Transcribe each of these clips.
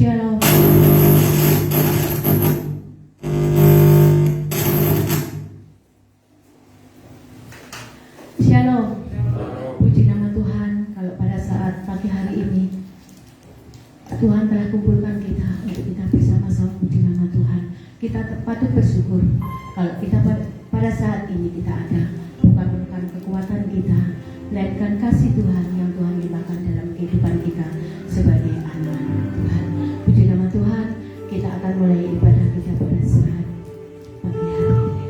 Shalom. Shalom. Puji nama Tuhan kalau pada saat pagi hari ini Tuhan telah kumpulkan kita untuk kita bersama-sama puji nama Tuhan. Kita patut bersyukur kalau kita pada saat ini kita ada, bukan merupakan kekuatan kita, melainkan kasih Tuhan yang Tuhan limpahkan dalam kehidupan kita sebagai anak-anak Tuhan. Puji nama Tuhan, kita akan mulai ibadah kita pada saat pagi hari ini.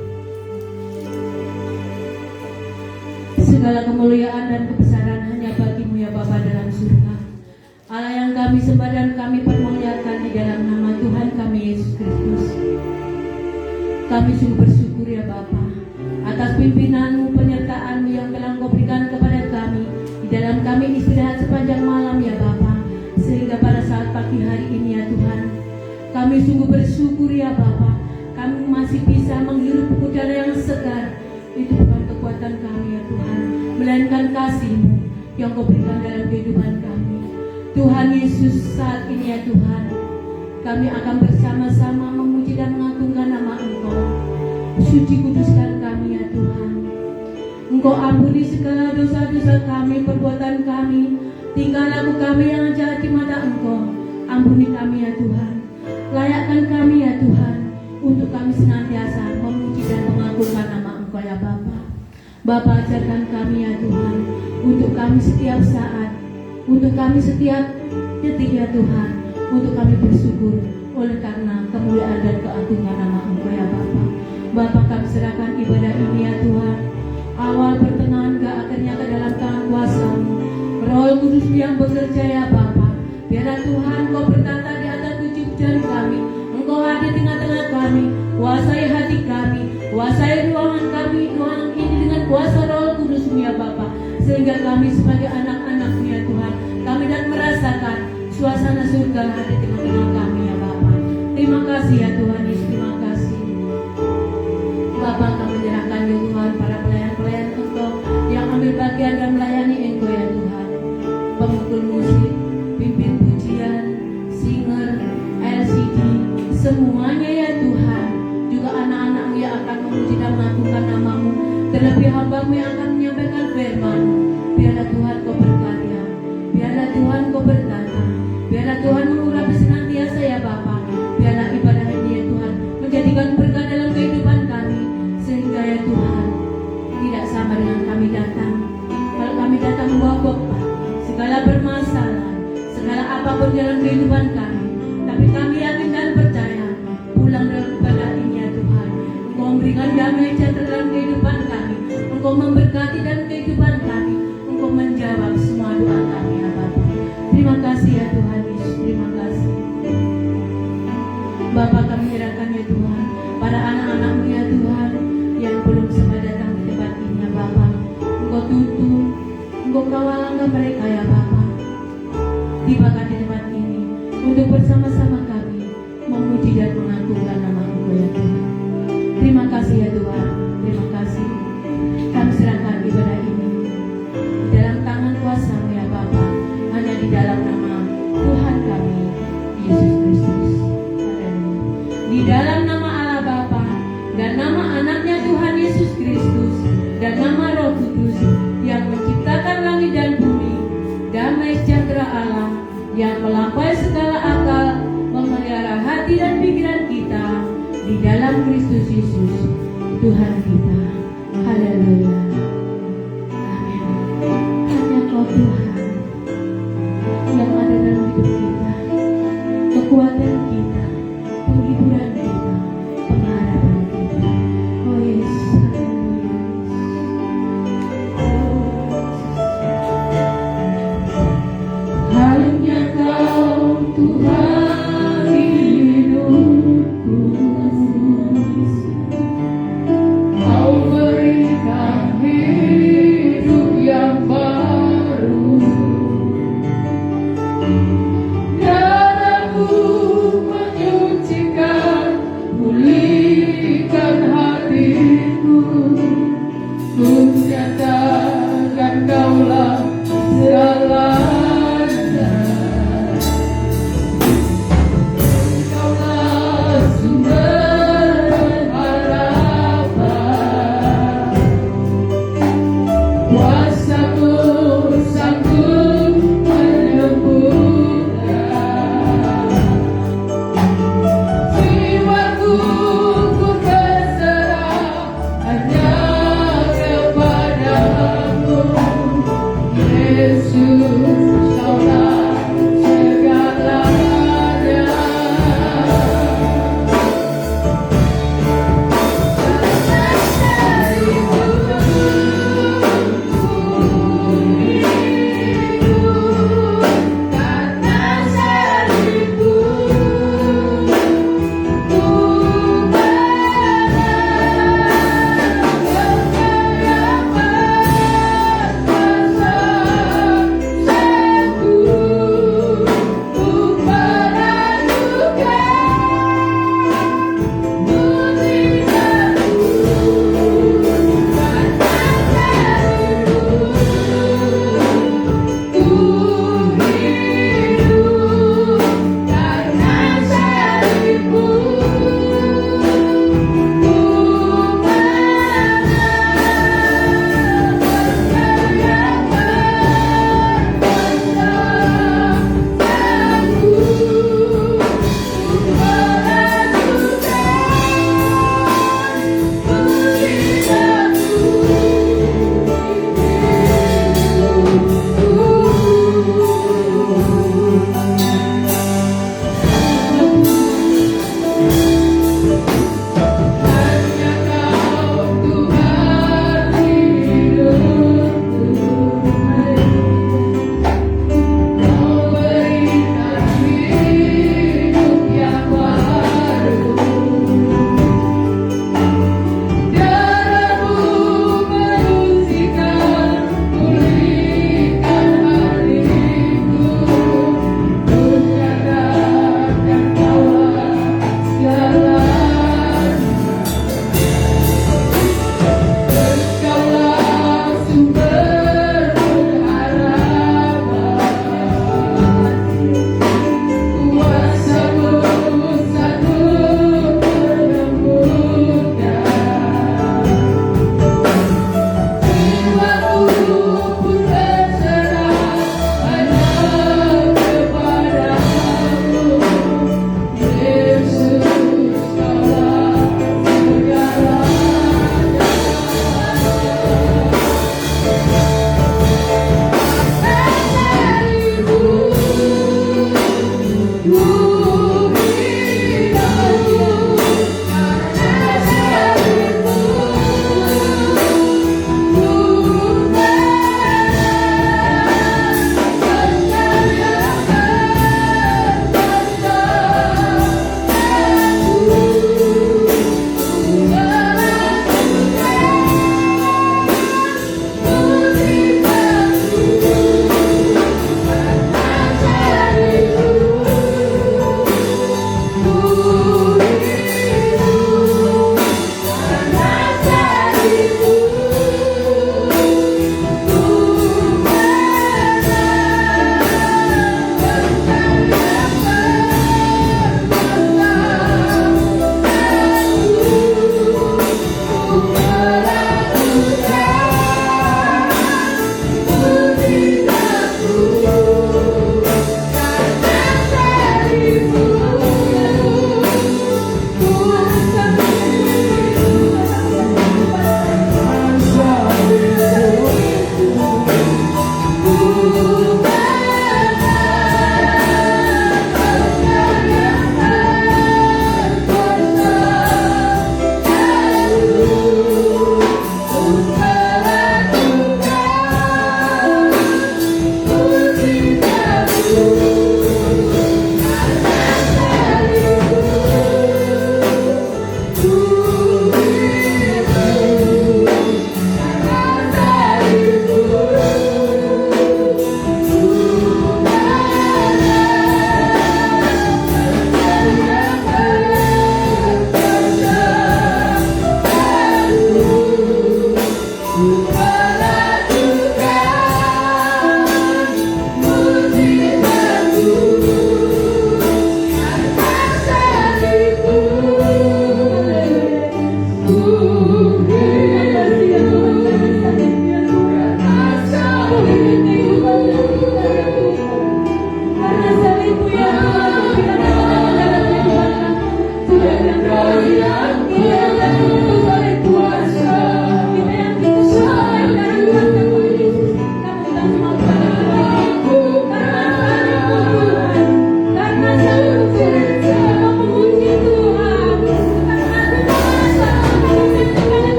Segala kemuliaan dan kebesaran hanya bagimu ya Bapa dalam surga, Allah yang kami sembah dan kami permuliakan di dalam nama Tuhan kami Yesus Kristus. Kami sungguh bersyukur ya Bapa atas pimpinan-Mu, penyertaan-Mu yang telah Engkau berikan kepada kami di dalam kami istirahat sepanjang malam ya Bapa, sehingga pada saat pagi hari ini ya Tuhan, kami sungguh bersyukur ya Bapa, kami masih bisa menghirup udara yang segar. Itu bukan kekuatan kami ya Tuhan, melainkan kasih-Mu yang Kau berikan dalam kehidupan kami. Tuhan Yesus, saat ini ya Tuhan, kami akan bersama-sama memuji dan mengagungkan nama Engkau. Suci kuduskan kami ya Tuhan. Engkau ampuni segala dosa-dosa kami, perbuatan kami, tingkah laku kami yang jahat di mata Engkau. Ampuni kami ya Tuhan. Layakkan kami ya Tuhan untuk kami senantiasa memuji dan mengagungkan nama Engkau ya Bapa. Bapa, ajarkan kami ya Tuhan untuk kami setiap saat, untuk kami setiap detik ya Tuhan, untuk kami bersyukur oleh karena kemuliaan dan keagungan nama Engkau ya Bapa. Bapa, kami serahkan ibadah ini ya Tuhan, awal pertengahan ke akhirnya ke dalam tangan kuasa-Mu. Roh Kudus yang bekerja ya Bapa, biarlah Tuhan Kau bertata di atas tujuh jari kami. Engkau hadir di tengah-tengah kami, kuasai hati kami, kuasai ruangan kami, ruangan ini dengan kuasa Roh Kudus-Mu ya Bapa, sehingga kami sebagai anak-anak-Mu ya Tuhan, kami dan merasakan suasana surga hadir di tengah-tengah kami ya Bapa. Terima kasih ya Tuhan Yesus, terima kasih Bapa. Kami menyerahkan ya Tuhan para pelayan-pelayan Engkau yang ambil bagian dan melayani Engkau ya Tuhan, pemukul musik, pimpin pujian, singer, LCD, semuanya ya Tuhan, juga anak-anak-Mu yang akan memuji dan mengagungkan nama-Mu, terlebih hamba-Mu yang akan menyampaikan firman. Biarlah Tuhan Kau berkarya, biarlah Tuhan Kau bertata, biarlah Tuhan mengurapi senantiasa ya Bapa. Biarlah ibadah ini ya Tuhan menjadikan berkat dalam kehidupan kami, sehingga ya Tuhan tidak sama dengan kami datang. Kalau kami datang membawa beban, segala permasalahan, segala apapun dalam kehidupan kami, tapi kami yakin dan percaya pulang dalam ibadah ini ya Tuhan, Engkau memberikan damai sejahtera dalam kehidupan kami, Engkau memberkati dalam kehidupan kami, Engkau menjawab semua doa kami ya Bapa. Terima kasih ya Tuhan Yesus, terima kasih Bapa. Kami menyerahkan ya Tuhan pada anak-anak-Mu ya Tuhan yang belum sempat datang di tempat ini ya Bapa. Engkau tuntun, Engkau kawal langkah mereka ya Bapa, tibakan di tempat ini untuk bersama-sama kami memuji dan mengagungkan nama Engkau ya Tuhan. Terima kasih ya Tuhan, terima kasih. Kami serahkan ibadah ini di dalam tangan kuasa-Mu ya Bapa, hanya di dalam nama Tuhan kami Yesus Kristus. Di dalam nama Allah Bapa dan nama anaknya Tuhan Yesus Kristus dan nama Roh Kudus yang menciptakan langit dan bumi, damai sejahtera Allah yang melampaui segala akal memelihara hati dan pikiran kita di dalam Kristus Yesus Tuhan kita. Haleluya. Amin. Hanya Kau Tuhan yang ada dalam hidup kita, kekuatan kita, penghiburan kita, pengharapan kita. Oh Yesus, hanya Kau Tuhan hidupku. Kau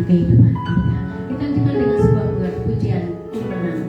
kehidupan kita. Kita lanjutkan dengan sebuah pujian kemenangan.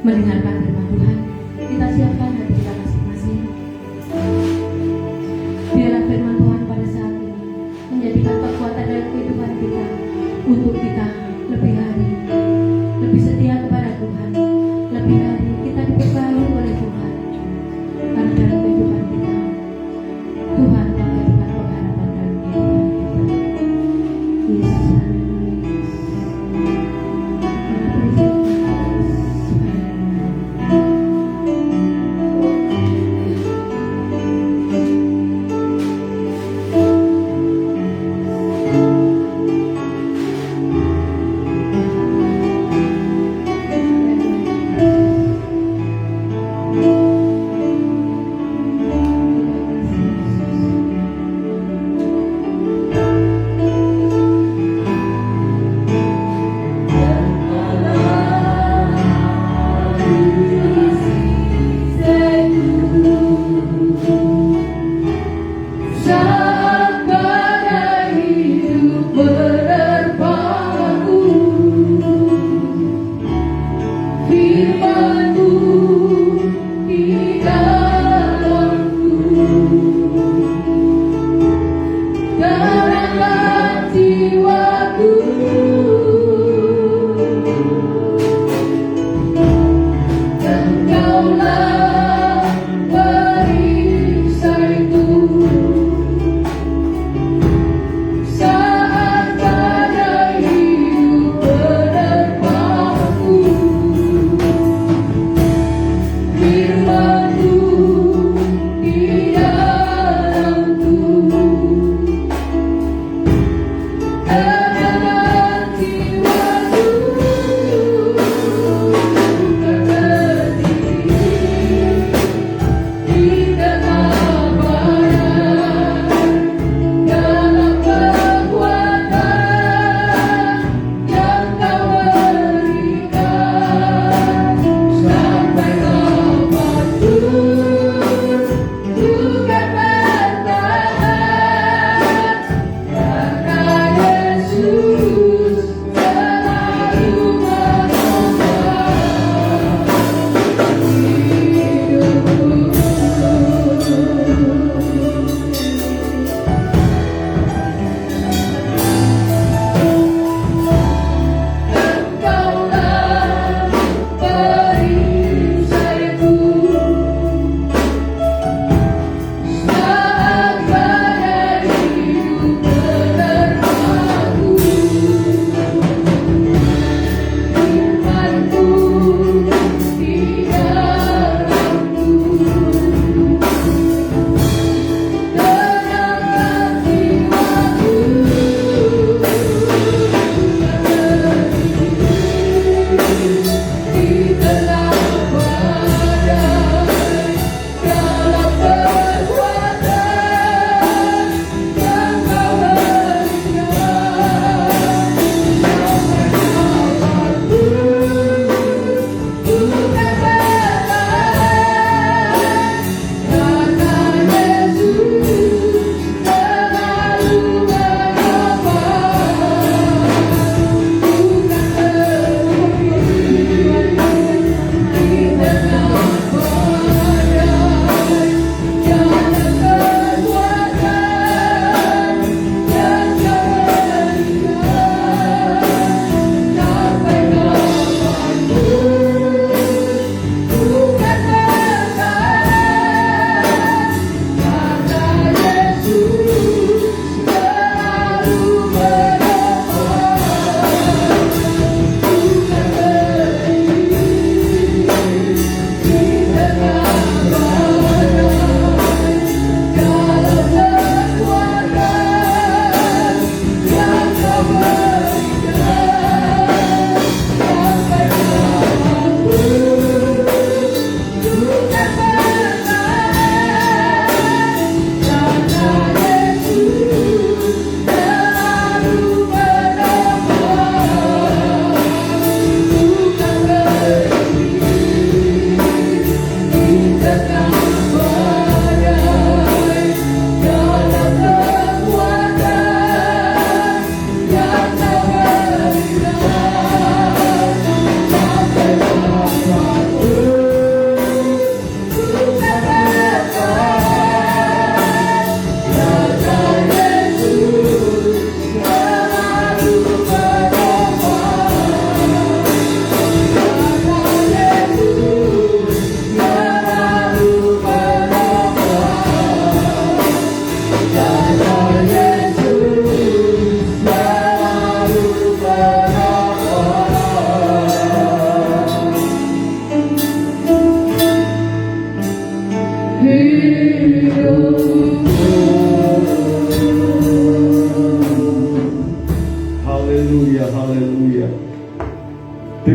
Mendengarkan firman Tuhan, kita siapkan hati kita masing-masing. Biarlah firman Tuhan pada saat ini menjadikan kekuatan dalam kehidupan kita, untuk kita lebih hari lebih setia kepada Tuhan, lebih hari kita diberkahi oleh Tuhan. Karena dalam kehidupan kita, Tuhan menjadikan pengharapan dalam kehidupan kita. Yesus.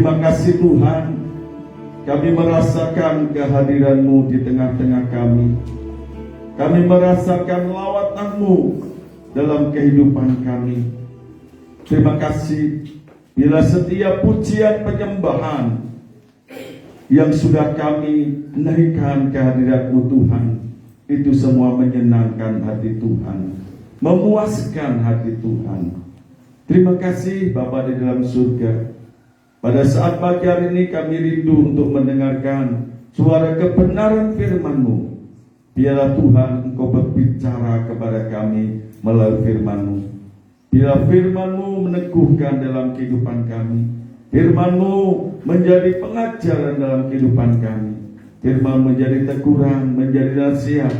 Terima kasih Tuhan, kami merasakan kehadiran-Mu di tengah-tengah kami. Kami merasakan lawatan-Mu dalam kehidupan kami. Terima kasih bila setiap pujian penyembahan yang sudah kami naikkan kehadirat-Mu Tuhan, itu semua menyenangkan hati Tuhan, memuaskan hati Tuhan. Terima kasih Bapa di dalam surga. Pada saat pagi hari ini kami rindu untuk mendengarkan suara kebenaran firman-Mu. Biarlah Tuhan Engkau berbicara kepada kami melalui firman-Mu. Biarlah firman-Mu meneguhkan dalam kehidupan kami. Firman-Mu menjadi pengajaran dalam kehidupan kami. Firman menjadi teguran, menjadi nasihat,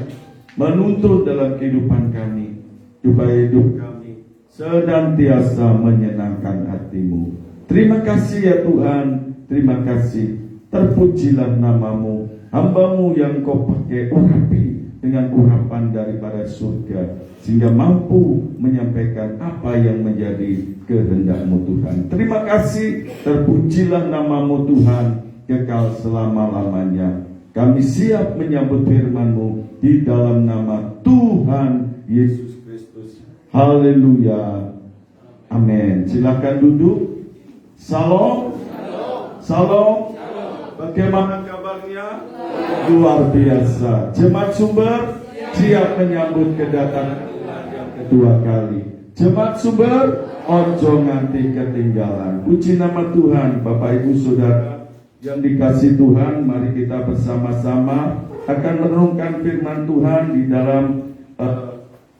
menuntun dalam kehidupan kami, supaya hidup kami senantiasa menyenangkan hati-Mu. Terima kasih ya Tuhan, terima kasih. Terpujilah nama-Mu, hamba-Mu yang Kau pakai urapi dengan urapan daripada surga, sehingga mampu menyampaikan apa yang menjadi kehendak-Mu Tuhan. Terima kasih, terpujilah nama-Mu Tuhan, kekal selama-lamanya. Kami siap menyambut firman-Mu di dalam nama Tuhan Yesus Kristus. Haleluya. Amin. Silakan duduk. Salam. Salam. Bagaimana kabarnya? Luar biasa. Jemaat Sumber siap menyambut kedatangan Tuhan yang kedua kali. Jemaat Sumber, ojo nganti ketinggalan. Puji nama Tuhan. Bapak Ibu Saudara yang dikasih Tuhan, mari kita bersama-sama akan merenungkan firman Tuhan di dalam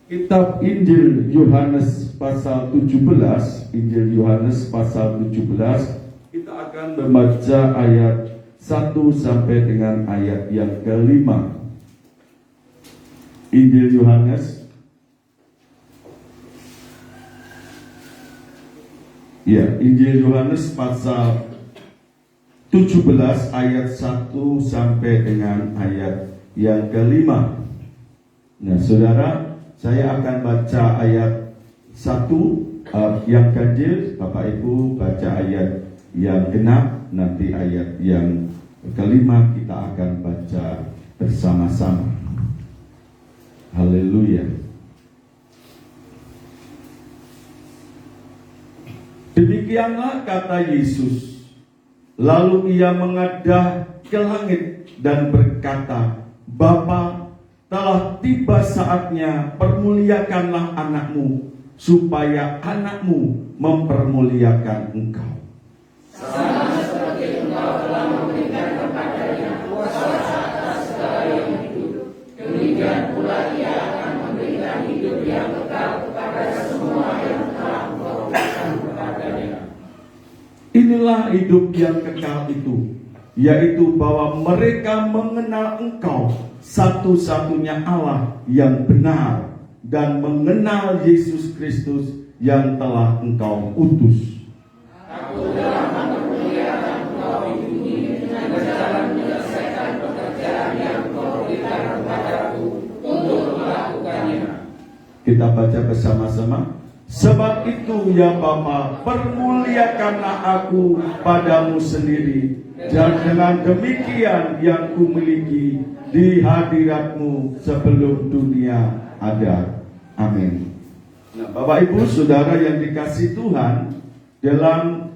kitab Injil Yohanes pasal 17. Injil Yohanes pasal 17. Kita akan membaca ayat 1 sampai dengan ayat yang ke-5. Injil Yohanes, Injil Yohanes pasal 17 ayat 1 sampai dengan ayat yang ke-5. Nah, Saudara, saya akan baca ayat 1 yang ganjil, Bapak Ibu baca ayat yang genap, nanti ayat yang ke-5 kita akan baca bersama-sama. Haleluya. Demikianlah kata Yesus. Lalu ia mengadah ke langit dan berkata, Bapa, telah tiba saatnya, permuliakanlah anakmu, supaya anakmu mempermuliakan engkau. Sama seperti engkau telah memberikan kepadanya kuasa atas segala yang hidup, demikian pula ia akan memberikan hidup yang kekal kepada semua yang telah engkau berikan kepadanya. Inilah hidup yang kekal itu, yaitu bahwa mereka mengenal engkau, satu-satunya Allah yang benar, dan mengenal Yesus Kristus yang telah engkau utus. Aku telah mempermuliakan engkau di bumi dengan berjalan menyelesaikan pekerjaan yang engkau berikan kepadaku untuk melakukannya. Kita baca bersama-sama. Sebab itu ya Bapa, permuliakanlah aku padamu sendiri, dan dengan demikian yang kumiliki di hadiratmu sebelum dunia ada. Amin. Nah, Bapak Ibu Saudara yang dikasih Tuhan, dalam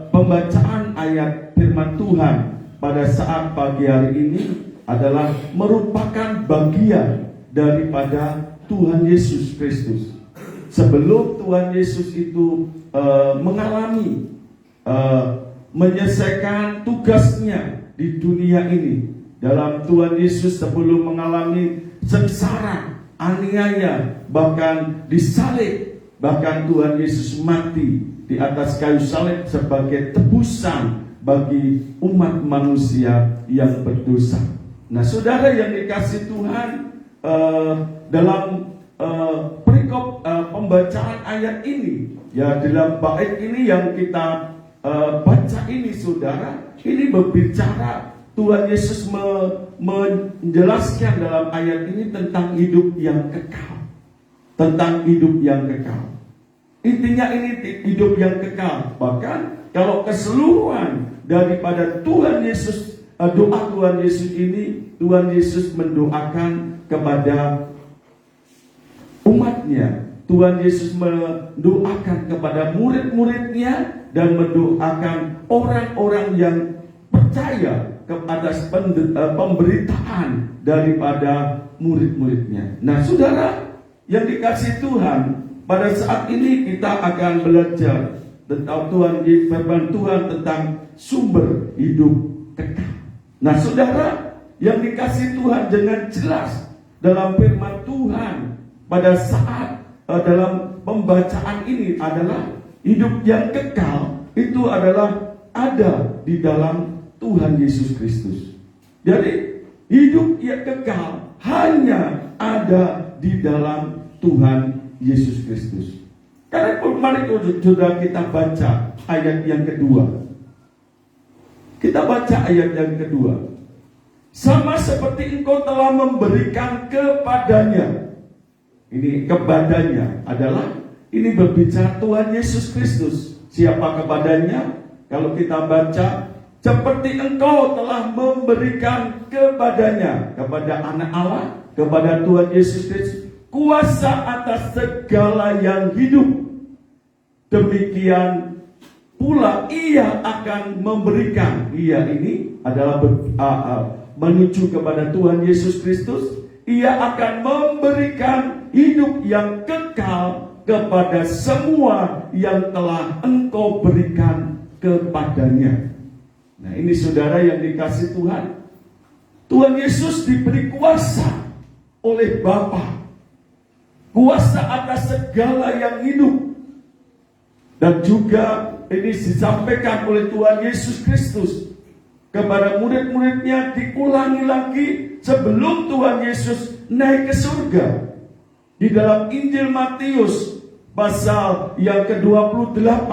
pembacaan ayat firman Tuhan pada saat pagi hari ini adalah merupakan bagian daripada Tuhan Yesus Kristus. Sebelum Tuhan Yesus itu mengalami menyelesaikan tugasnya di dunia ini, dalam Tuhan Yesus sebelum mengalami sengsara, aniaya, bahkan disalib, bahkan Tuhan Yesus mati di atas kayu salib sebagai tebusan bagi umat manusia yang berdosa. Nah, saudara yang dikasih Tuhan, dalam perikop pembacaan ayat ini, ya dalam bait ini yang kita baca ini, saudara, ini berbicara Tuhan Yesus menjelaskan dalam ayat ini tentang hidup yang kekal, tentang hidup yang kekal. Intinya ini hidup yang kekal. Bahkan kalau keseluruhan daripada Tuhan Yesus, doa Tuhan Yesus ini, Tuhan Yesus mendoakan kepada umatnya. Tuhan Yesus mendoakan kepada murid-muridnya dan mendoakan orang-orang yang percaya atas pemberitaan daripada murid-muridnya. Nah, saudara yang dikasih Tuhan, pada saat ini kita akan belajar tentang firman Tuhan tentang sumber hidup kekal. Nah, saudara yang dikasih Tuhan, dengan jelas dalam firman Tuhan pada saat dalam pembacaan ini adalah hidup yang kekal itu adalah ada di dalam Tuhan Yesus Kristus. Jadi hidup yang kekal hanya ada di dalam Tuhan Yesus Kristus. Karena mari sudah kita baca ayat yang kedua. Kita baca ayat yang kedua. Sama seperti engkau telah memberikan kepadanya. Ini kepadanya adalah, ini berbicara Tuhan Yesus Kristus. Siapa kepadanya? Kalau kita baca, seperti engkau telah memberikan kepadanya, kepada anak Allah, kepada Tuhan Yesus Kristus, kuasa atas segala yang hidup. Demikian pula ia akan memberikan. Ia ini adalah menuju kepada Tuhan Yesus Kristus. Ia akan memberikan hidup yang kekal kepada semua yang telah engkau berikan kepadanya. Nah, ini saudara yang dikasih Tuhan. Tuhan Yesus diberi kuasa oleh Bapa. Kuasa atas segala yang hidup. Dan juga ini disampaikan oleh Tuhan Yesus Kristus kepada murid-muridnya, diulangi lagi sebelum Tuhan Yesus naik ke surga. Di dalam Injil Matius pasal yang ke-28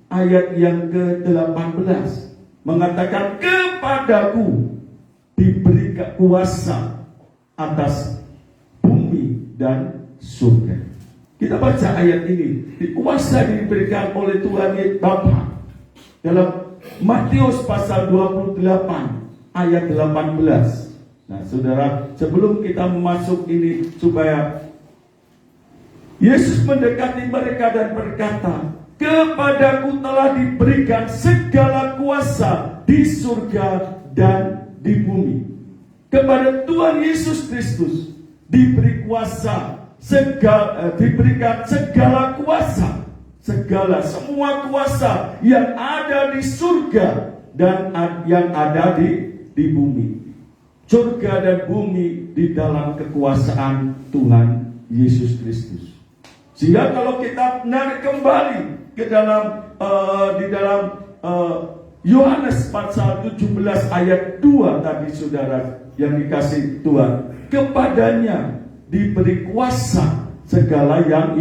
ayat yang ke-18 mengatakan, kepadaku diberi kuasa atas bumi dan surga. Kita baca ayat ini. Kuasa diberikan oleh Tuhan Bapa dalam Matius pasal 28 ayat 18. Nah, saudara, sebelum kita masuk ini, supaya Yesus mendekati mereka dan berkata, kepadaku telah diberikan segala kuasa di surga dan di bumi. Kepada Tuhan Yesus Kristus diberi kuasa, diberikan segala kuasa, semua kuasa yang ada di surga dan yang ada di bumi. Surga dan bumi di dalam kekuasaan Tuhan Yesus Kristus. Sehingga kalau kita narik kembali ke dalam di dalam Yohanes pasal 17 ayat 2 tadi, saudara yang dikasih Tuhan, kepadanya diberi kuasa segala yang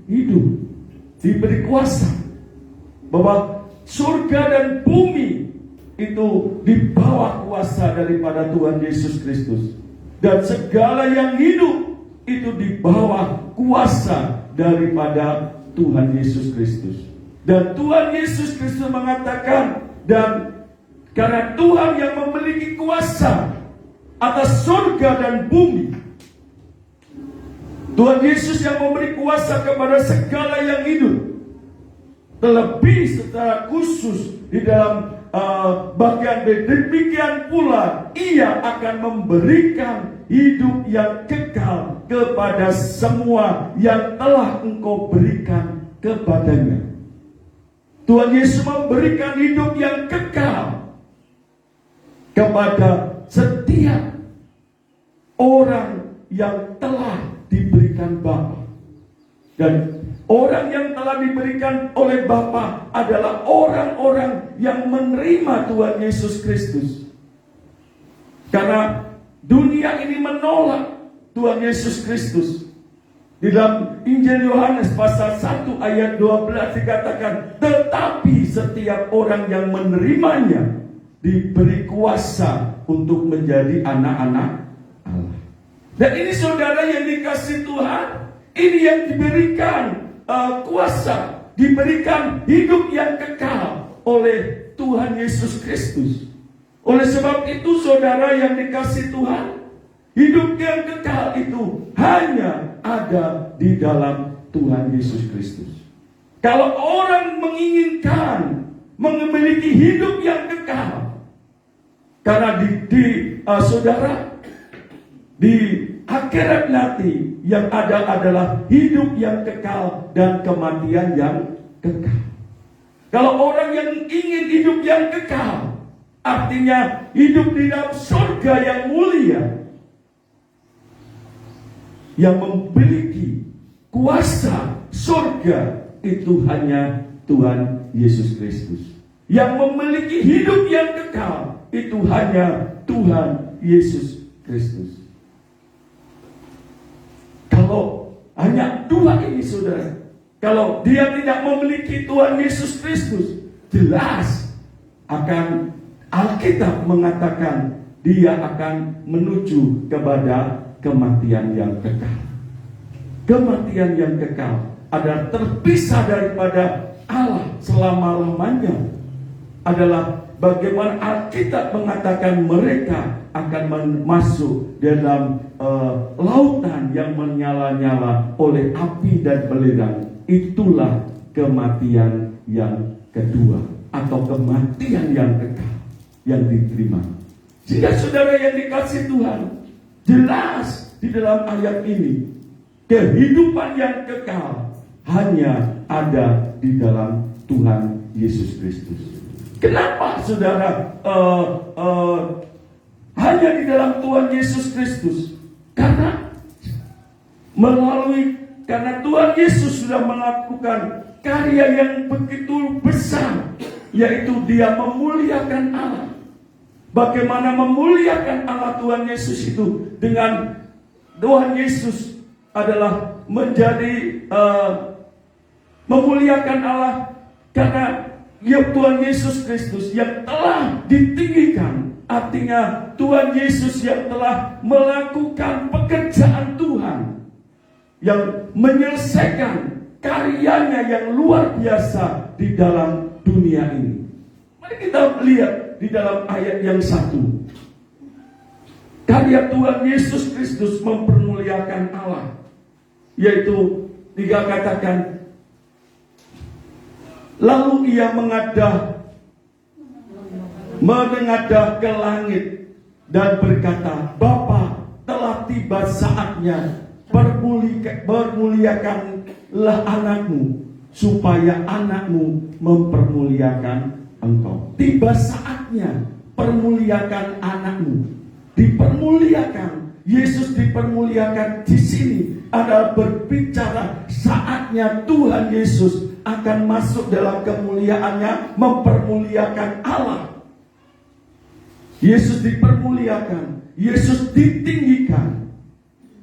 hidup. Diberi kuasa bahwa surga dan bumi itu di bawah kuasa daripada Tuhan Yesus Kristus, dan segala yang hidup itu di bawah kuasa daripada Tuhan Yesus Kristus. Dan Tuhan Yesus Kristus mengatakan, dan karena Tuhan yang memiliki kuasa atas surga dan bumi, Tuhan Yesus yang memberi kuasa kepada segala yang hidup, terlebih secara khusus di dalam bagian demikian pula ia akan memberikan hidup yang kekal kepada semua yang telah engkau berikan kepadanya. Tuhan Yesus memberikan hidup yang kekal kepada setiap orang yang telah diberikan Bapa. Dan orang yang telah diberikan oleh Bapa adalah orang-orang yang menerima Tuhan Yesus Kristus. Karena dunia ini menolak Tuhan Yesus Kristus. Di dalam Injil Yohanes pasal 1 ayat 12 dikatakan, tetapi setiap orang yang menerimanya diberi kuasa untuk menjadi anak-anak Allah. Dan ini saudara yang dikasih Tuhan, ini yang diberikan kuasa, diberikan hidup yang kekal oleh Tuhan Yesus Kristus. Oleh sebab itu saudara yang dikasihi Tuhan, hidup yang kekal itu hanya ada di dalam Tuhan Yesus Kristus. Kalau orang menginginkan memiliki hidup yang kekal, karena saudara, di akhirat nanti yang ada adalah hidup yang kekal dan kematian yang kekal. Kalau orang yang ingin hidup yang kekal, artinya hidup di dalam surga yang mulia, yang memiliki kuasa surga itu hanya Tuhan Yesus Kristus. Yang memiliki hidup yang kekal itu hanya Tuhan Yesus Kristus. Kalau hanya dua ini saudara, kalau dia tidak memiliki Tuhan Yesus Kristus, jelas akan Alkitab mengatakan dia akan menuju kepada kematian yang kekal. Kematian yang kekal adalah terpisah daripada Allah selama-lamanya. Adalah bagaimana Alkitab mengatakan mereka akan masuk dalam lautan yang menyala-nyala oleh api dan belerang. Itulah kematian yang kedua atau kematian yang kekal yang diterima. Jika saudara yang dikasihi Tuhan, jelas di dalam ayat ini kehidupan yang kekal hanya ada di dalam Tuhan Yesus Kristus. Kenapa saudara hanya di dalam Tuhan Yesus Kristus? Karena Tuhan Yesus sudah melakukan karya yang begitu besar, yaitu dia memuliakan Allah. Bagaimana memuliakan Allah Tuhan Yesus itu? Dengan Tuhan Yesus adalah menjadi memuliakan Allah karena Tuhan Yesus Kristus yang telah ditinggikan. Artinya Tuhan Yesus yang telah melakukan pekerjaan Tuhan, yang menyelesaikan karyanya yang luar biasa di dalam dunia ini. Mari kita lihat di dalam ayat yang 1. Karya Tuhan Yesus Kristus mempermuliakan Allah, yaitu dia katakan, lalu ia menengadah ke langit dan berkata, Bapa, telah tiba saatnya, permuliakanlah anakmu, supaya anakmu mempermuliakan engkau. Tiba saatnya, permuliakan anakmu. Dipermuliakan, Yesus dipermuliakan di sini adalah berbicara saatnya Tuhan Yesus akan masuk dalam kemuliaannya, mempermuliakan Allah. Yesus dipermuliakan, Yesus ditinggikan,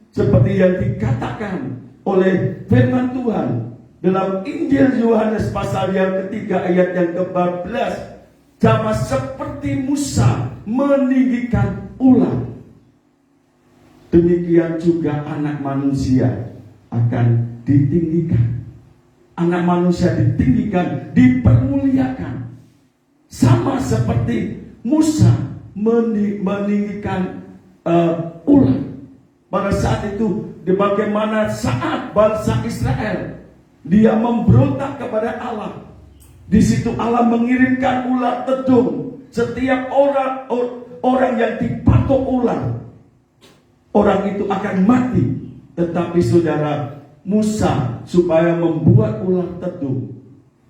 seperti yang dikatakan oleh firman Tuhan dalam Injil Yohanes pasal yang ketiga ayat yang ke-14. Sama seperti Musa meninggikan ular, demikian juga anak manusia akan ditinggikan. Anak manusia ditinggikan, dipermuliakan. Sama seperti Musa meninggikan ular. Pada saat itu, bagaimana saat bangsa Israel dia memberontak kepada Allah, di situ Allah mengirimkan ular tedung. Setiap orang yang dipatok ular, orang itu akan mati. Tetapi saudara, Musa supaya membuat ular tedung,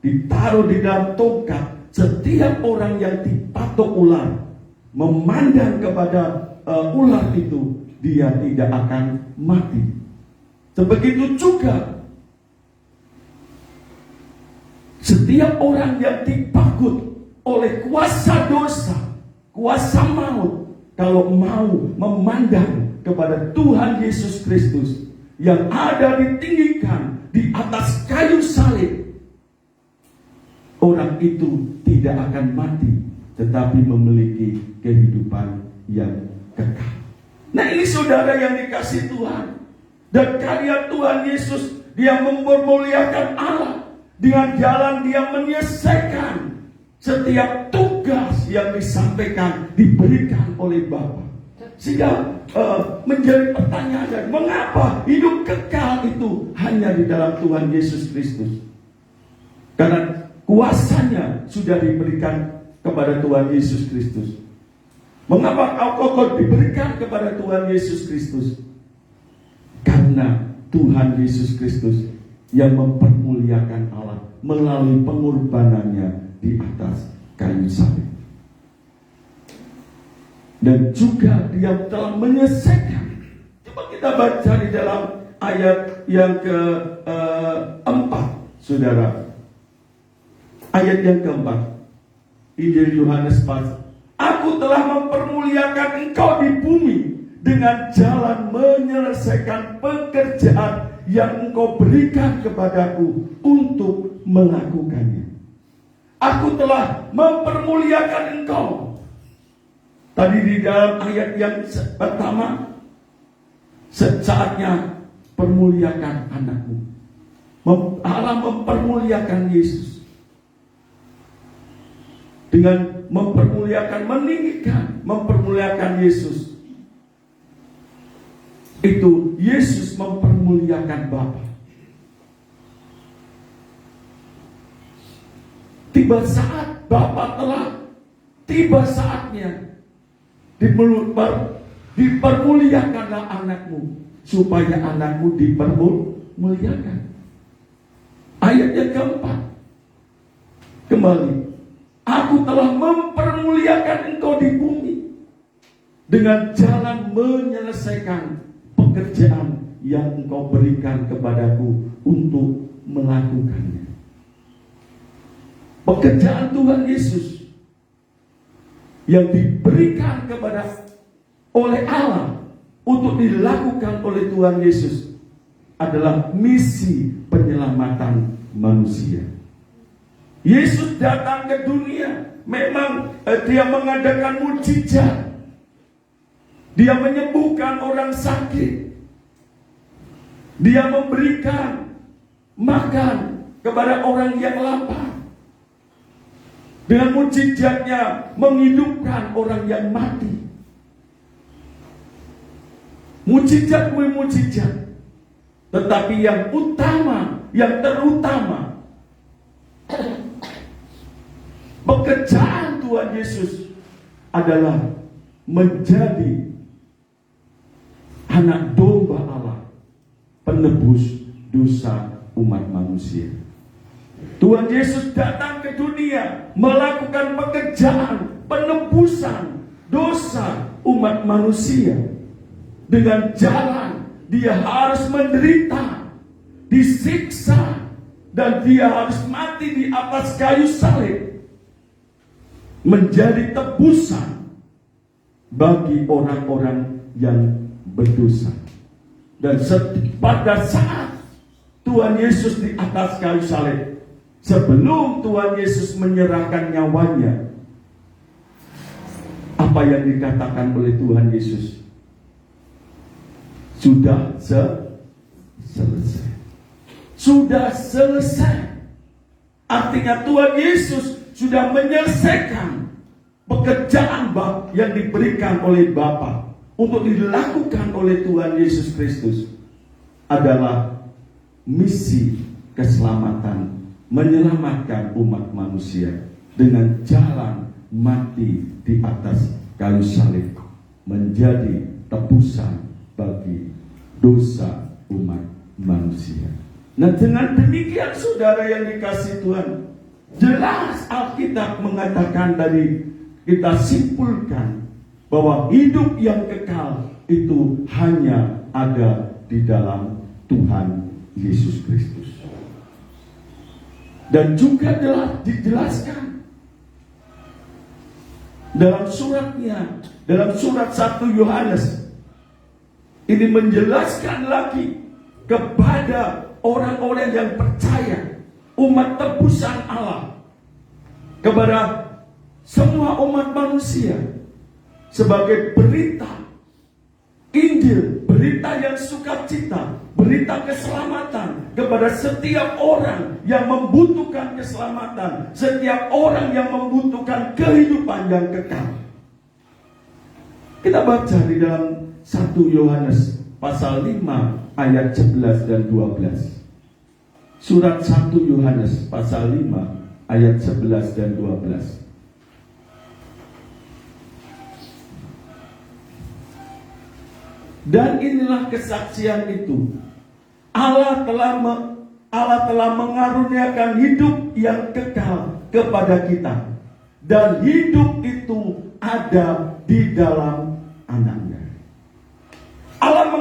ditaruh di dalam tongkat. Setiap orang yang dipatok ular memandang kepada ular itu, dia tidak akan mati. Sebegitu juga setiap orang yang dipakut oleh kuasa dosa, kuasa maut, kalau mau memandang kepada Tuhan Yesus Kristus yang ada ditinggikan di atas kayu salib, orang itu tidak akan mati, tetapi memiliki kehidupan yang kekal. Nah, ini saudara yang dikasihi Tuhan. Dan karya Tuhan Yesus, dia mempermuliakan Allah. Dengan jalan dia menyelesaikan setiap tugas yang disampaikan diberikan oleh Bapa. Sehingga menjadi pertanyaan, mengapa hidup kekal itu hanya di dalam Tuhan Yesus Kristus? Karena kuasanya sudah diberikan kepada Tuhan Yesus Kristus. Mengapa kau diberikan kepada Tuhan Yesus Kristus? Karena Tuhan Yesus Kristus yang mempermuliakan Allah melalui pengorbanannya di atas kayu salib. Dan juga dia telah menyelesaikan. Coba kita baca di dalam ayat yang keempat, saudara. Ayat yang keempat, Injil Yohanes 4. Aku telah mempermuliakan engkau di bumi dengan jalan menyelesaikan pekerjaan yang engkau berikan kepadaku untuk melakukannya. Aku telah mempermuliakan engkau. Tadi di dalam ayat yang pertama, saatnya permuliakan anakmu. Allah mempermuliakan Yesus dengan mempermuliakan, meninggikan, mempermuliakan Yesus. Itu Yesus mempermuliakan Bapa. Tiba saat Bapa tiba saatnya dipermuliakanlah anakmu, supaya anakmu dipermuliakan. Ayat yang keempat, kembali, aku telah mempermuliakan engkau di bumi dengan jalan menyelesaikan pekerjaan yang engkau berikan kepadaku untuk melakukannya. Pekerjaan Tuhan Yesus yang diberikan oleh Allah untuk dilakukan oleh Tuhan Yesus adalah misi penyelamatan manusia. Yesus datang ke dunia, memang dia mengadakan mukjizat. Dia menyembuhkan orang sakit. Dia memberikan makan kepada orang yang lapar. Dengan mukjizatnya menghidupkan orang yang mati. Mukjizat demi mukjizat. Tetapi yang utama, yang terutama, pekerjaan Tuhan Yesus adalah menjadi anak domba Allah, penebus dosa umat manusia. Tuhan Yesus datang ke dunia melakukan pekerjaan penebusan dosa umat manusia. Dengan jalan dia harus menderita, disiksa, dan dia harus mati di atas kayu salib, menjadi tebusan bagi orang-orang yang berdosa. Dan pada saat Tuhan Yesus di atas kayu salib, sebelum Tuhan Yesus menyerahkan nyawanya, apa yang dikatakan oleh Tuhan Yesus? Sudah selesai. Sudah selesai. Artinya Tuhan Yesus sudah menyelesaikan pekerjaan yang diberikan oleh Bapa untuk dilakukan oleh Tuhan Yesus Kristus. Adalah misi keselamatan, menyelamatkan umat manusia dengan jalan mati di atas kayu salib, menjadi tebusan bagi dosa umat manusia. Nah, dengan demikian saudara yang dikasihi Tuhan, jelas Alkitab mengatakan, dari kita simpulkan bahwa hidup yang kekal itu hanya ada di dalam Tuhan Yesus Kristus. Dan juga telah dijelaskan dalam suratnya, dalam surat 1 Yohanes, ini menjelaskan lagi kepada orang-orang yang percaya, umat tebusan Allah, kepada semua umat manusia, sebagai berita Injil, berita yang sukacita, berita keselamatan, kepada setiap orang yang membutuhkan keselamatan, setiap orang yang membutuhkan kehidupan yang kekal. Kita baca di dalam 1 Yohanes pasal 5 ayat 11 dan 12. Surat 1 Yohanes pasal 5 ayat 11 dan 12. Dan inilah kesaksian itu. Allah telah mengaruniakan hidup yang kekal kepada kita. Dan hidup itu ada di dalam Anaknya. Allah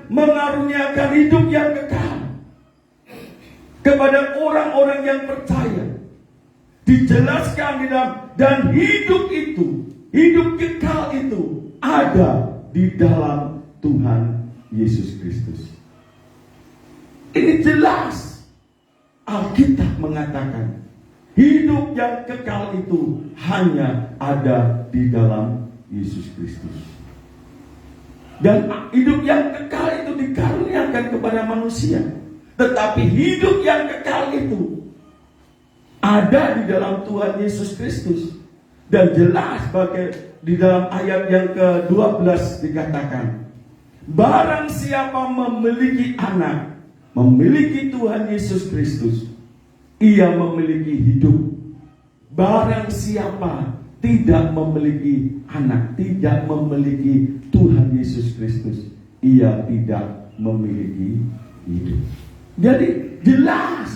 mengaruniakan hidup yang kekal kepada orang-orang yang percaya. Dijelaskan di dalam, dan hidup itu, hidup kekal itu ada di dalam Tuhan Yesus Kristus. Ini jelas. Alkitab mengatakan hidup yang kekal itu hanya ada di dalam Yesus Kristus. Dan hidup yang kekal itu dikaruniakan kepada manusia. Tetapi hidup yang kekal itu ada di dalam Tuhan Yesus Kristus. Dan jelas di dalam ayat yang ke-12 dikatakan, barang siapa memiliki anak, memiliki Tuhan Yesus Kristus, ia memiliki hidup. Barang siapa tidak memiliki anak, tidak memiliki Tuhan Yesus Kristus, ia tidak memiliki hidup. Jadi jelas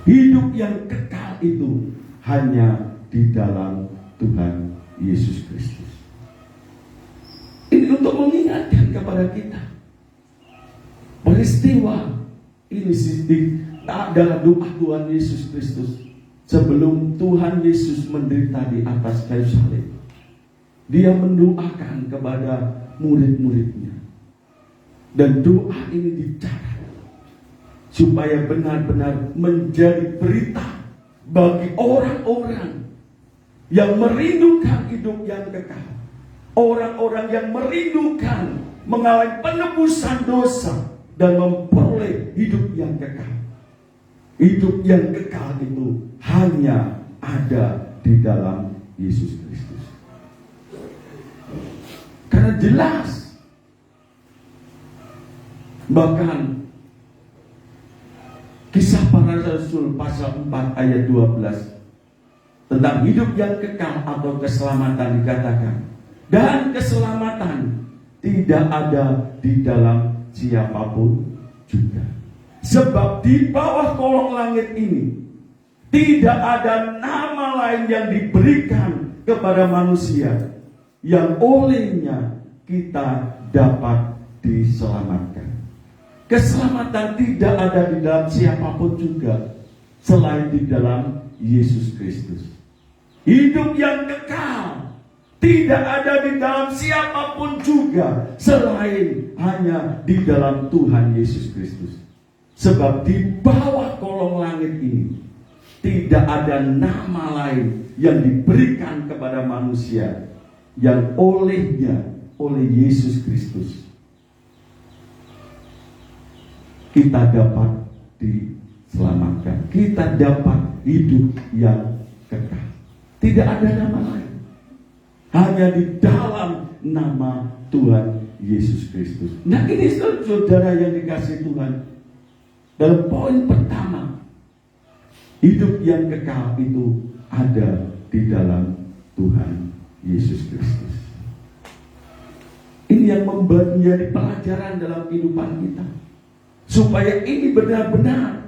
hidup yang kekal itu hanya di dalam Tuhan Yesus Kristus. Ini untuk mengingatkan kepada kita. Peristiwa ini adalah doa Tuhan Yesus Kristus. Sebelum Tuhan Yesus menderita di atas kayu salib, Dia mendoakan kepada murid-muridnya. Dan doa ini dicatat supaya benar-benar menjadi berita bagi orang-orang yang merindukan hidup yang kekal. Orang-orang yang merindukan mengalami penebusan dosa dan memperoleh hidup yang kekal. Hidup yang kekal itu hanya ada di dalam Yesus Kristus. Karena jelas, bahkan Kisah Para Rasul pasal 4 ayat 12 tentang hidup yang kekal atau keselamatan dikatakan, dan keselamatan tidak ada di dalam siapapun juga. Sebab di bawah kolong langit ini tidak ada nama lain yang diberikan kepada manusia yang olehnya kita dapat diselamatkan. Keselamatan tidak ada di dalam siapapun juga selain di dalam Yesus Kristus. Hidup yang kekal tidak ada di dalam siapapun juga selain hanya di dalam Tuhan Yesus Kristus. Sebab di bawah kolong langit ini tidak ada nama lain yang diberikan kepada manusia yang olehnya, oleh Yesus Kristus, kita dapat diselamatkan. Kita dapat hidup yang kekal. Tidak ada nama lain. Hanya di dalam nama Tuhan Yesus Kristus. Nah, ini saudara yang dikasihi Tuhan. Dalam poin pertama, hidup yang kekal itu ada di dalam Tuhan Yesus Kristus. Ini yang menjadi pelajaran dalam kehidupan kita, supaya ini benar-benar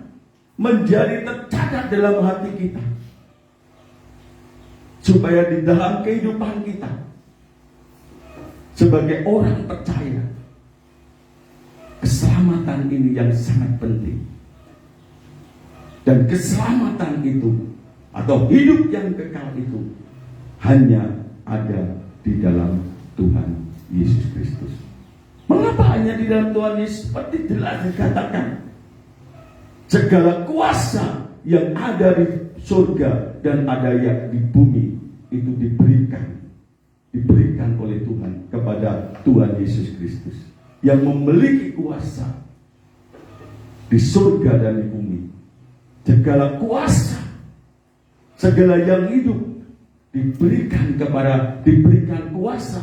menjadi tercatat dalam hati kita, supaya di dalam kehidupan kita sebagai orang percaya, keselamatan ini yang sangat penting. Dan keselamatan itu atau hidup yang kekal itu hanya ada di dalam Tuhan Yesus Kristus. Mengapa hanya di dalam Tuhan Yesus? Seperti jelas dikatakan, segala kuasa yang ada di surga dan ada yang di bumi itu diberikan oleh Tuhan kepada Tuhan Yesus Kristus, yang memiliki kuasa di surga dan di bumi. Segala kuasa, segala yang hidup diberikan kuasa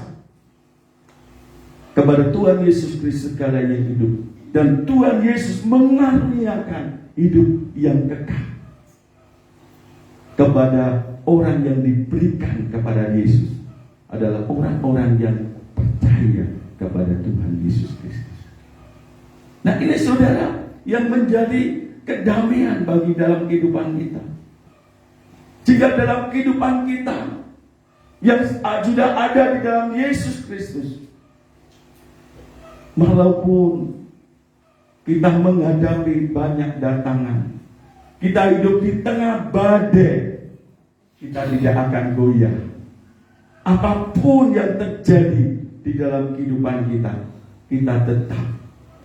kepada Tuhan Yesus Kristus segala yang hidup. Dan Tuhan Yesus mengaruniakan hidup yang kekal kepada orang yang diberikan kepada Yesus adalah orang-orang yang percaya kepada Tuhan Yesus Kristus. Nah, ini saudara yang menjadi kedamaian bagi dalam kehidupan kita. Jika dalam kehidupan kita yang sudah ada di dalam Yesus Kristus, walaupun kita menghadapi banyak datangan, kita hidup di tengah badai, kita tidak akan goyah. Apapun yang terjadi di dalam kehidupan kita, kita tetap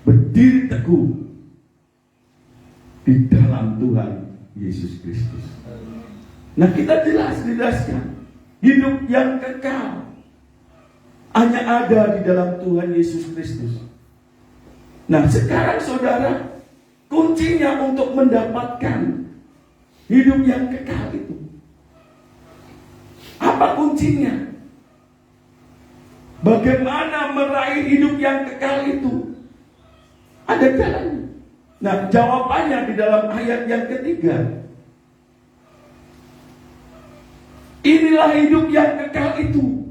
berdiri teguh di dalam Tuhan Yesus Kristus. Nah, kita jelaskan hidup yang kekal hanya ada di dalam Tuhan Yesus Kristus. Nah, sekarang saudara, kuncinya untuk mendapatkan hidup yang kekal itu, apa kuncinya? Bagaimana meraih hidup yang kekal itu? Ada jalannya. Nah, jawabannya di dalam ayat yang ketiga. Inilah hidup yang kekal itu,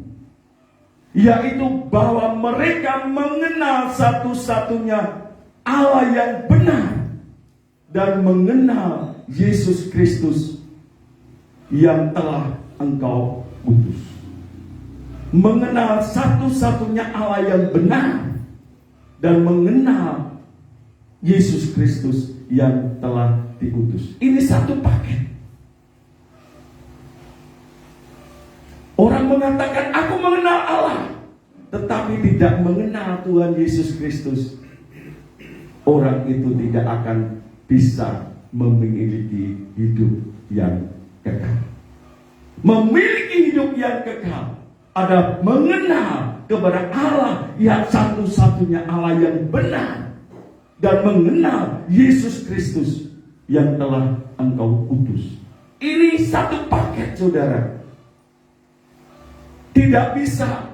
yaitu bahwa mereka mengenal satu-satunya Allah yang benar dan mengenal Yesus Kristus yang telah Engkau utus. Mengenal satu-satunya Allah yang benar dan mengenal Yesus Kristus yang telah diutus. Ini satu paket. Orang mengatakan aku mengenal Allah, tetapi tidak mengenal Tuhan Yesus Kristus. Orang itu tidak akan bisa memiliki hidup yang kekal. Memiliki hidup yang kekal adalah mengenal kepada Allah yang satu-satunya Allah yang benar dan mengenal Yesus Kristus yang telah Engkau utus. Ini satu paket, saudara. Tidak bisa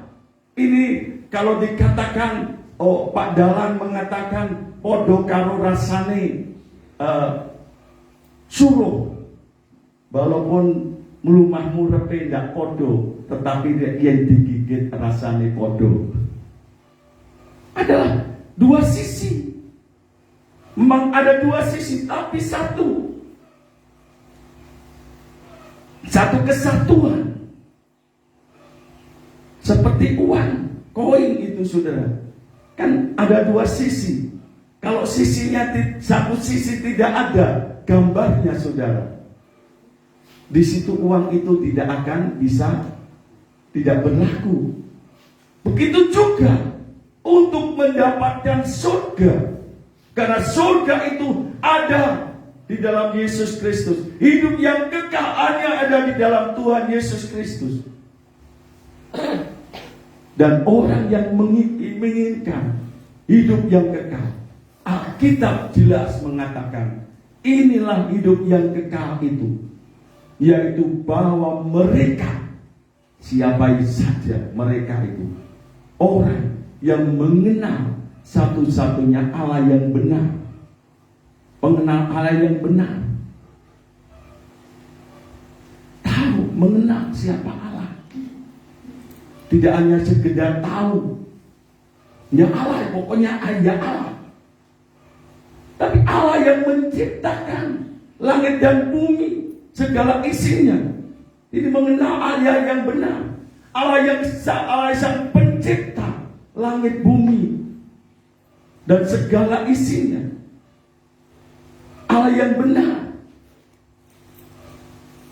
ini kalau dikatakan, oh Pak Dalan mengatakan podo karo rasane suruh, walaupun melumahmu repe ndak podo, tetapi yang digigit rasane podo. Adalah dua sisi. Memang ada dua sisi, tapi satu kesatuan. Seperti uang, koin itu saudara, kan ada dua sisi. Kalau sisinya satu sisi tidak ada gambarnya saudara, di situ uang itu tidak akan bisa, tidak berlaku. Begitu juga untuk mendapatkan surga, karena surga itu ada di dalam Yesus Kristus. Hidup yang kekal hanya ada di dalam Tuhan Yesus Kristus. Dan orang yang menginginkan hidup yang kekal, Alkitab jelas mengatakan inilah hidup yang kekal itu, yaitu bahwa mereka, siapa saja mereka itu, orang yang mengenal satu-satunya Allah yang benar, pengenal Allah yang benar, tahu mengenal siapa Allah. Tidak hanya sekedar tahu, ya Allah, pokoknya ya Allah. Tapi Allah yang menciptakan langit dan bumi, segala isinya. Ini mengenal Allah yang benar. Allah yang pencipta langit bumi dan segala isinya. Allah yang benar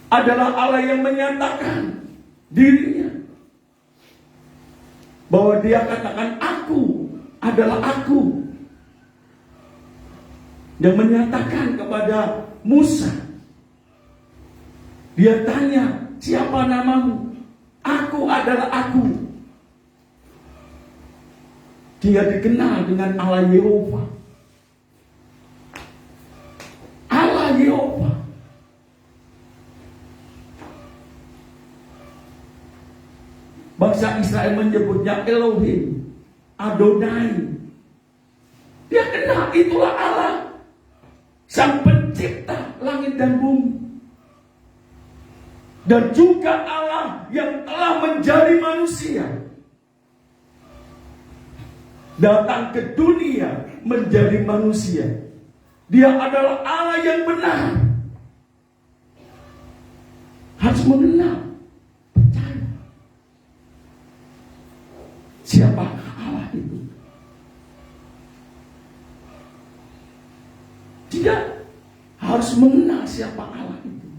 adalah Allah yang menyatakan dirinya, bahwa dia katakan aku adalah aku. Yang menyatakan kepada Musa, dia tanya, siapa namamu? Aku adalah aku. Dia dikenal dengan Allah Yehova. Allah Yehova. Bangsa Israel menyebutnya Elohim, Adonai. Dia kenal itulah Allah, Sang Pencipta langit dan bumi. Dan juga Allah yang telah menjadi manusia, datang ke dunia menjadi manusia. Dia adalah Allah yang benar. Harus mengenal, percaya siapa Allah itu. Tidak, harus mengenal siapa Allah itu.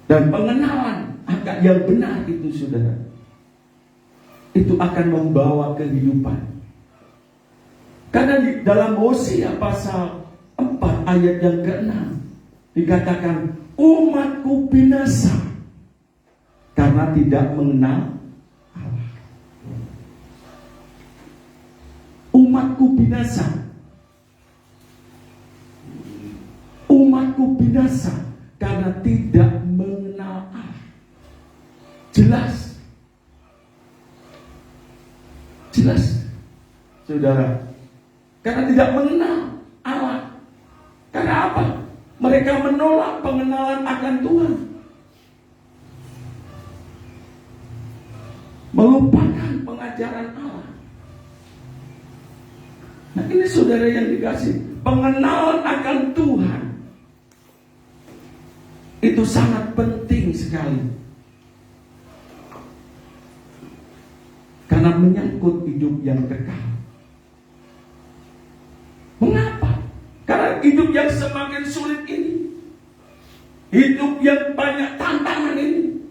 Dan pengenalan akan yang benar itu, saudara, itu akan membawa kehidupan. Karena di dalam Hosea pasal 4 ayat yang ke-6 dikatakan, umatku binasa karena tidak mengenal Allah. Umatku binasa. Umatku binasa karena tidak mengenal Allah. Jelas. Jelas, saudara. Karena tidak mengenal Allah. Karena apa? Mereka menolak pengenalan akan Tuhan. Melupakan pengajaran Allah. Nah, ini saudara yang dikasih, pengenalan akan Tuhan itu sangat penting sekali. Karena menyangkut hidup yang kekal. Mengapa? Karena hidup yang semakin sulit ini, hidup yang banyak tantangan ini,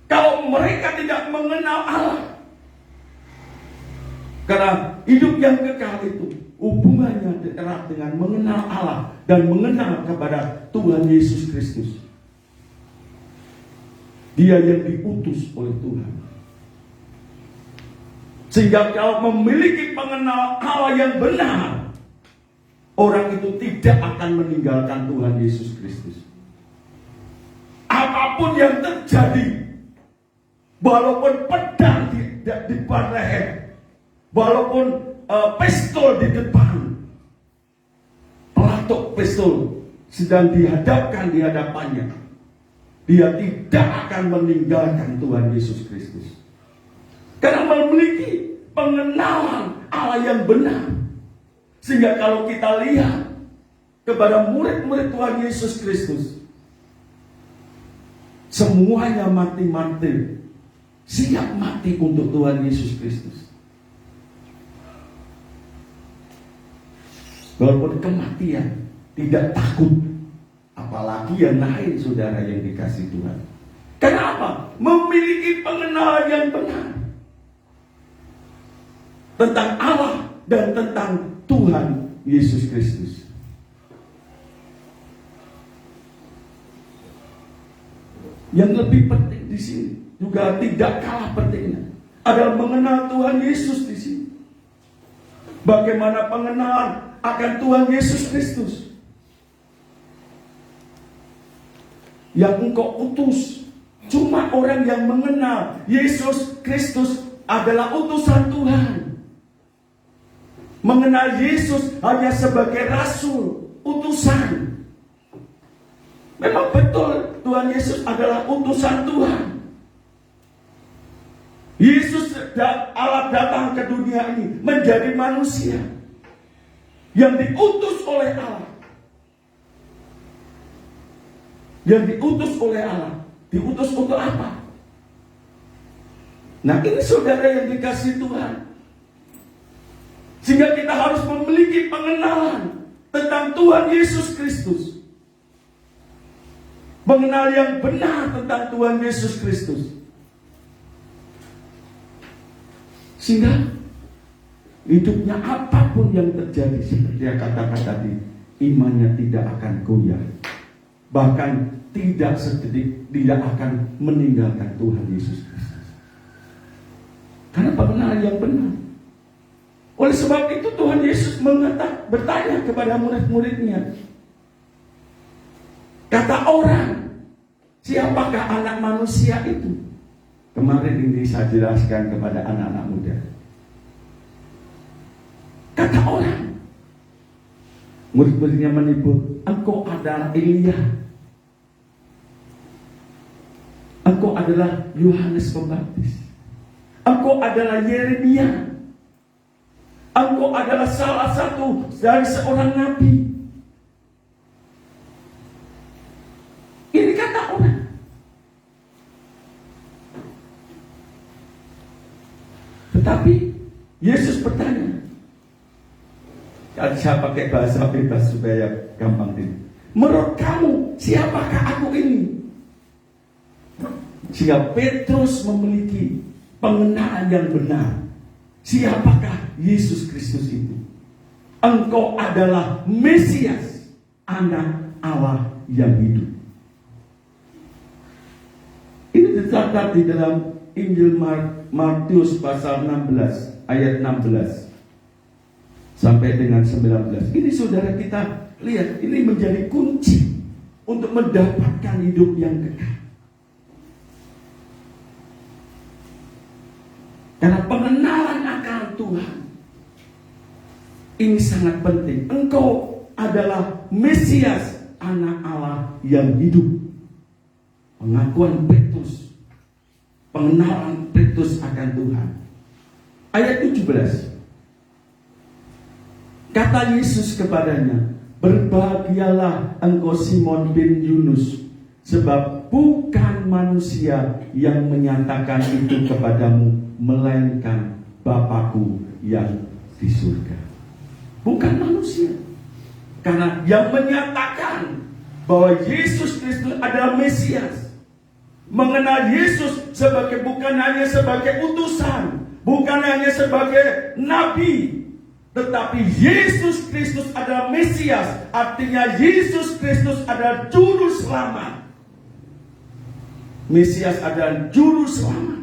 kalau mereka tidak mengenal Allah. Karena hidup yang kekal itu hubungannya erat dengan mengenal Allah dan mengenal kepada Tuhan Yesus Kristus. Dia yang diutus oleh Tuhan. Sehingga kalau memiliki pengenalan Allah yang benar, orang itu tidak akan meninggalkan Tuhan Yesus Kristus. Apapun yang terjadi, walaupun pedang di depan leher, walaupun pistol di depan, pelatuk pistol sedang dihadapkan di hadapannya, dia tidak akan meninggalkan Tuhan Yesus Kristus. Karena memiliki pengenalan Allah yang benar. Sehingga kalau kita lihat kepada murid-murid Tuhan Yesus Kristus, semuanya mati-mati, siap mati untuk Tuhan Yesus Kristus. Walaupun kematian tidak takut, apalagi yang lain, saudara yang dikasih Tuhan. Kenapa? Memiliki pengenalan yang benar tentang Allah dan tentang Tuhan Yesus Kristus. Yang lebih penting di sini juga tidak kalah pentingnya adalah mengenal Tuhan Yesus di sini. Bagaimana pengenalan akan Tuhan Yesus Kristus yang Engkau utus. Cuma orang yang mengenal Yesus Kristus adalah utusan Tuhan. Mengenal Yesus hanya sebagai rasul, utusan. Memang betul Tuhan Yesus adalah utusan Tuhan. Yesus Allah datang ke dunia ini menjadi manusia yang diutus oleh Allah. Yang diutus oleh Allah. Diutus untuk apa? Nah, ini saudara yang dikasih Tuhan. Sehingga kita harus memiliki pengenalan tentang Tuhan Yesus Kristus. Mengenal yang benar tentang Tuhan Yesus Kristus. Sehingga hidupnya apapun yang terjadi, seperti yang katakan tadi, imannya tidak akan goyah. Bahkan tidak sedetik tidak akan meninggalkan Tuhan Yesus Kristus. Karena pengenalan yang benar. Oleh sebab itu Tuhan Yesus mengatakan, bertanya kepada murid-muridnya. Kata orang, siapakah anak manusia itu? Kemarin ini saya jelaskan kepada anak-anak muda. Kata orang, murid-muridnya menyebut, engkau adalah Elia. Engkau adalah Yohanes Pembaptis. Engkau adalah Yeremia. Engkau adalah salah satu dari seorang nabi. Ini kata orang. Tetapi Yesus bertanya. Saya pakai bahasa bebas supaya gampang ini. Menurut kamu, siapakah aku ini? Sehingga Petrus memiliki pengenalan yang benar. Siapakah Yesus Kristus itu? Engkau adalah Mesias, anak Allah yang hidup. Ini tercatat di dalam Injil Matius pasal 16 ayat 16 sampai dengan 19. Ini saudara kita lihat, ini menjadi kunci untuk mendapatkan hidup yang kekal. Karena pengenalan akan Tuhan ini sangat penting. Engkau adalah Mesias, anak Allah yang hidup. Pengakuan Petrus, pengenalan Petrus akan Tuhan. Ayat 17. Kata Yesus kepadanya, berbahagialah engkau Simon bin Yunus, sebab bukan manusia yang menyatakan itu kepadamu, melainkan Bapa-Ku yang di surga. Bukan manusia. Karena yang menyatakan bahwa Yesus Kristus adalah Mesias, mengenal Yesus sebagai bukan hanya sebagai utusan, bukan hanya sebagai nabi, tetapi Yesus Kristus adalah Mesias. Artinya Yesus Kristus adalah juru selamat. Mesias adalah juru selamat.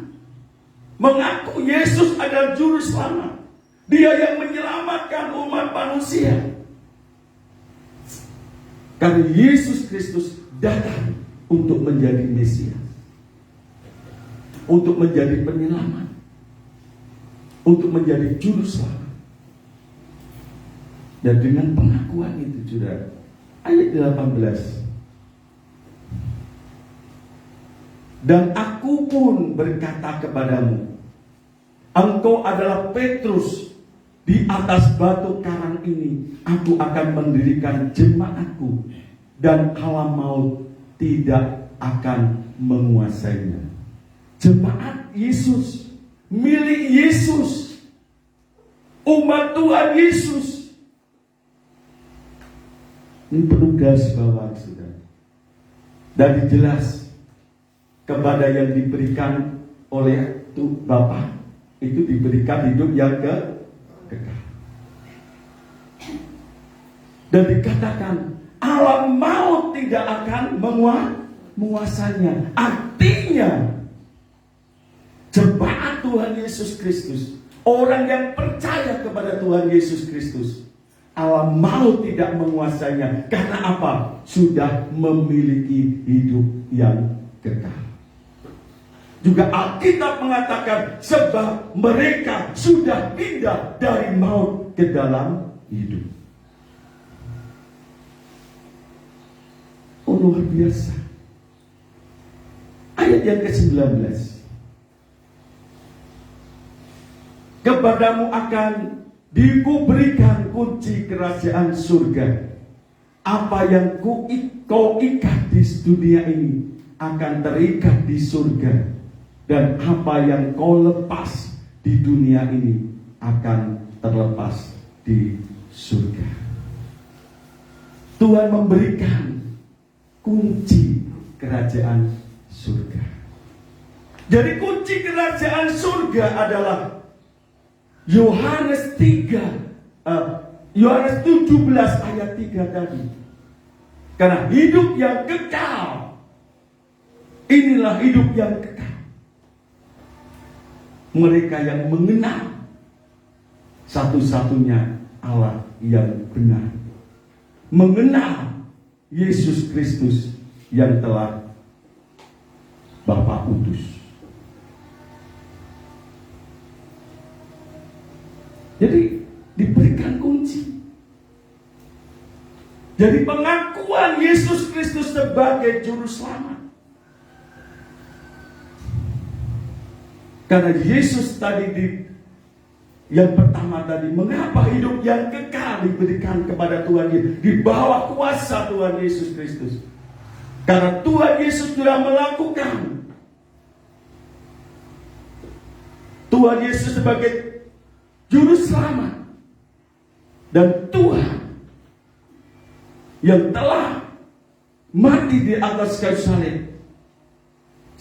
Mengaku Yesus adalah juru selamat. Dia yang menyelamatkan umat manusia. Karena Yesus Kristus datang untuk menjadi Mesias, untuk menjadi penyelamat, untuk menjadi juru selamat. Dan dengan pengakuan itu, saudara, ayat 18. Dan aku pun berkata kepadamu, engkau adalah Petrus, di atas batu karang ini aku akan mendirikan jemaatku, dan kala maut tidak akan menguasainya. Jemaat Yesus, milik Yesus, umat Tuhan Yesus. Ini perlu garis bawahi, saudara. Dan jelas kepada yang diberikan oleh Bapa itu diberikan hidup yang kekal. Dan dikatakan alam maut tidak akan menguasanya. Artinya jemaat Tuhan Yesus Kristus, orang yang percaya kepada Tuhan Yesus Kristus, alam maut tidak menguasainya. Karena apa? Sudah memiliki hidup yang kekal. Juga Alkitab mengatakan sebab mereka sudah pindah dari maut ke dalam hidup. Oh, luar biasa. Ayat yang ke-19. Kepadamu akan dikuberikan kunci kerajaan surga. Apa yang kau ikat di dunia ini akan terikat di surga. Dan apa yang kau lepas di dunia ini akan terlepas di surga. Tuhan memberikan kunci kerajaan surga. Jadi kunci kerajaan surga adalah Yohanes 17 ayat 3 tadi. Karena hidup yang kekal, inilah hidup yang kekal. Mereka yang mengenal satu-satunya Allah yang benar, mengenal Yesus Kristus yang telah Bapa utus. Jadi diberikan kunci. Jadi pengakuan Yesus Kristus sebagai juru selamat. Karena Yesus tadi yang pertama tadi, mengapa hidup yang kekal diberikan kepada Tuhan Yesus di bawah kuasa Tuhan Yesus Kristus? Karena Tuhan Yesus sudah melakukan. Tuhan Yesus sebagai juru selamat dan Tuhan yang telah mati di atas kayu salib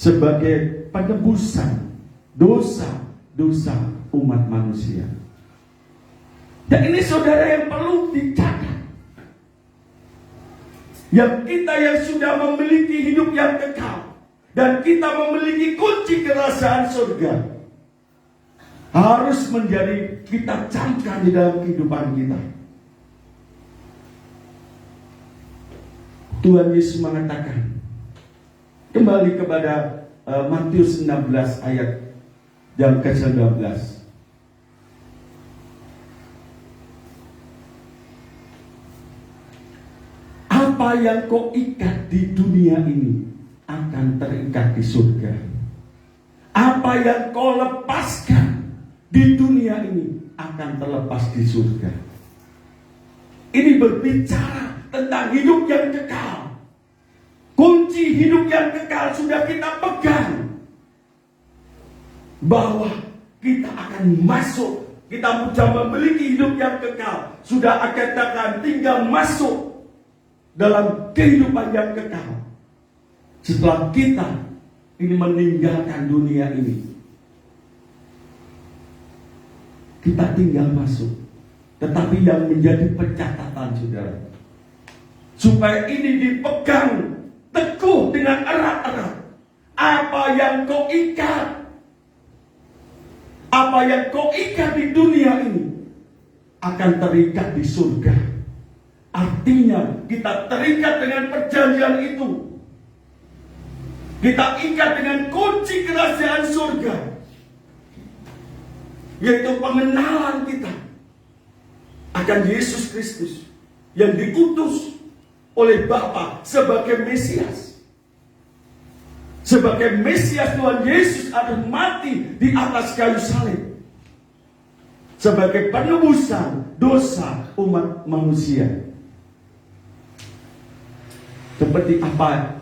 sebagai penebusan dosa-dosa umat manusia. Dan ini saudara yang perlu dicatat. Yang kita yang sudah memiliki hidup yang kekal dan kita memiliki kunci kerajaan surga harus menjadi kita camkan di dalam kehidupan kita. Tuhan Yesus mengatakan, kembali kepada Matius 16 ayat yang ke-19. Apa yang kau ikat di dunia ini akan terikat di surga. Apa yang kau lepaskan di dunia ini akan terlepas di surga. Ini berbicara tentang hidup yang kekal. Kunci hidup yang kekal sudah kita pegang. Bahwa kita akan masuk, kita sudah memiliki hidup yang kekal, sudah akan tinggal masuk dalam kehidupan yang kekal. Setelah kita ini meninggalkan dunia ini, kita tinggal masuk. Tetapi yang menjadi pencatatan saudara, supaya ini dipegang teguh dengan erat-erat. Apa yang kau ikat, apa yang kau ikat di dunia ini akan terikat di surga. Artinya kita terikat dengan perjanjian itu. Kita ikat dengan kunci kerajaan surga, yaitu pengenalan kita akan Yesus Kristus yang diutus oleh Bapa sebagai Mesias. Sebagai Mesias, Tuhan Yesus akan mati di atas kayu salib sebagai penebusan dosa umat manusia. Seperti apa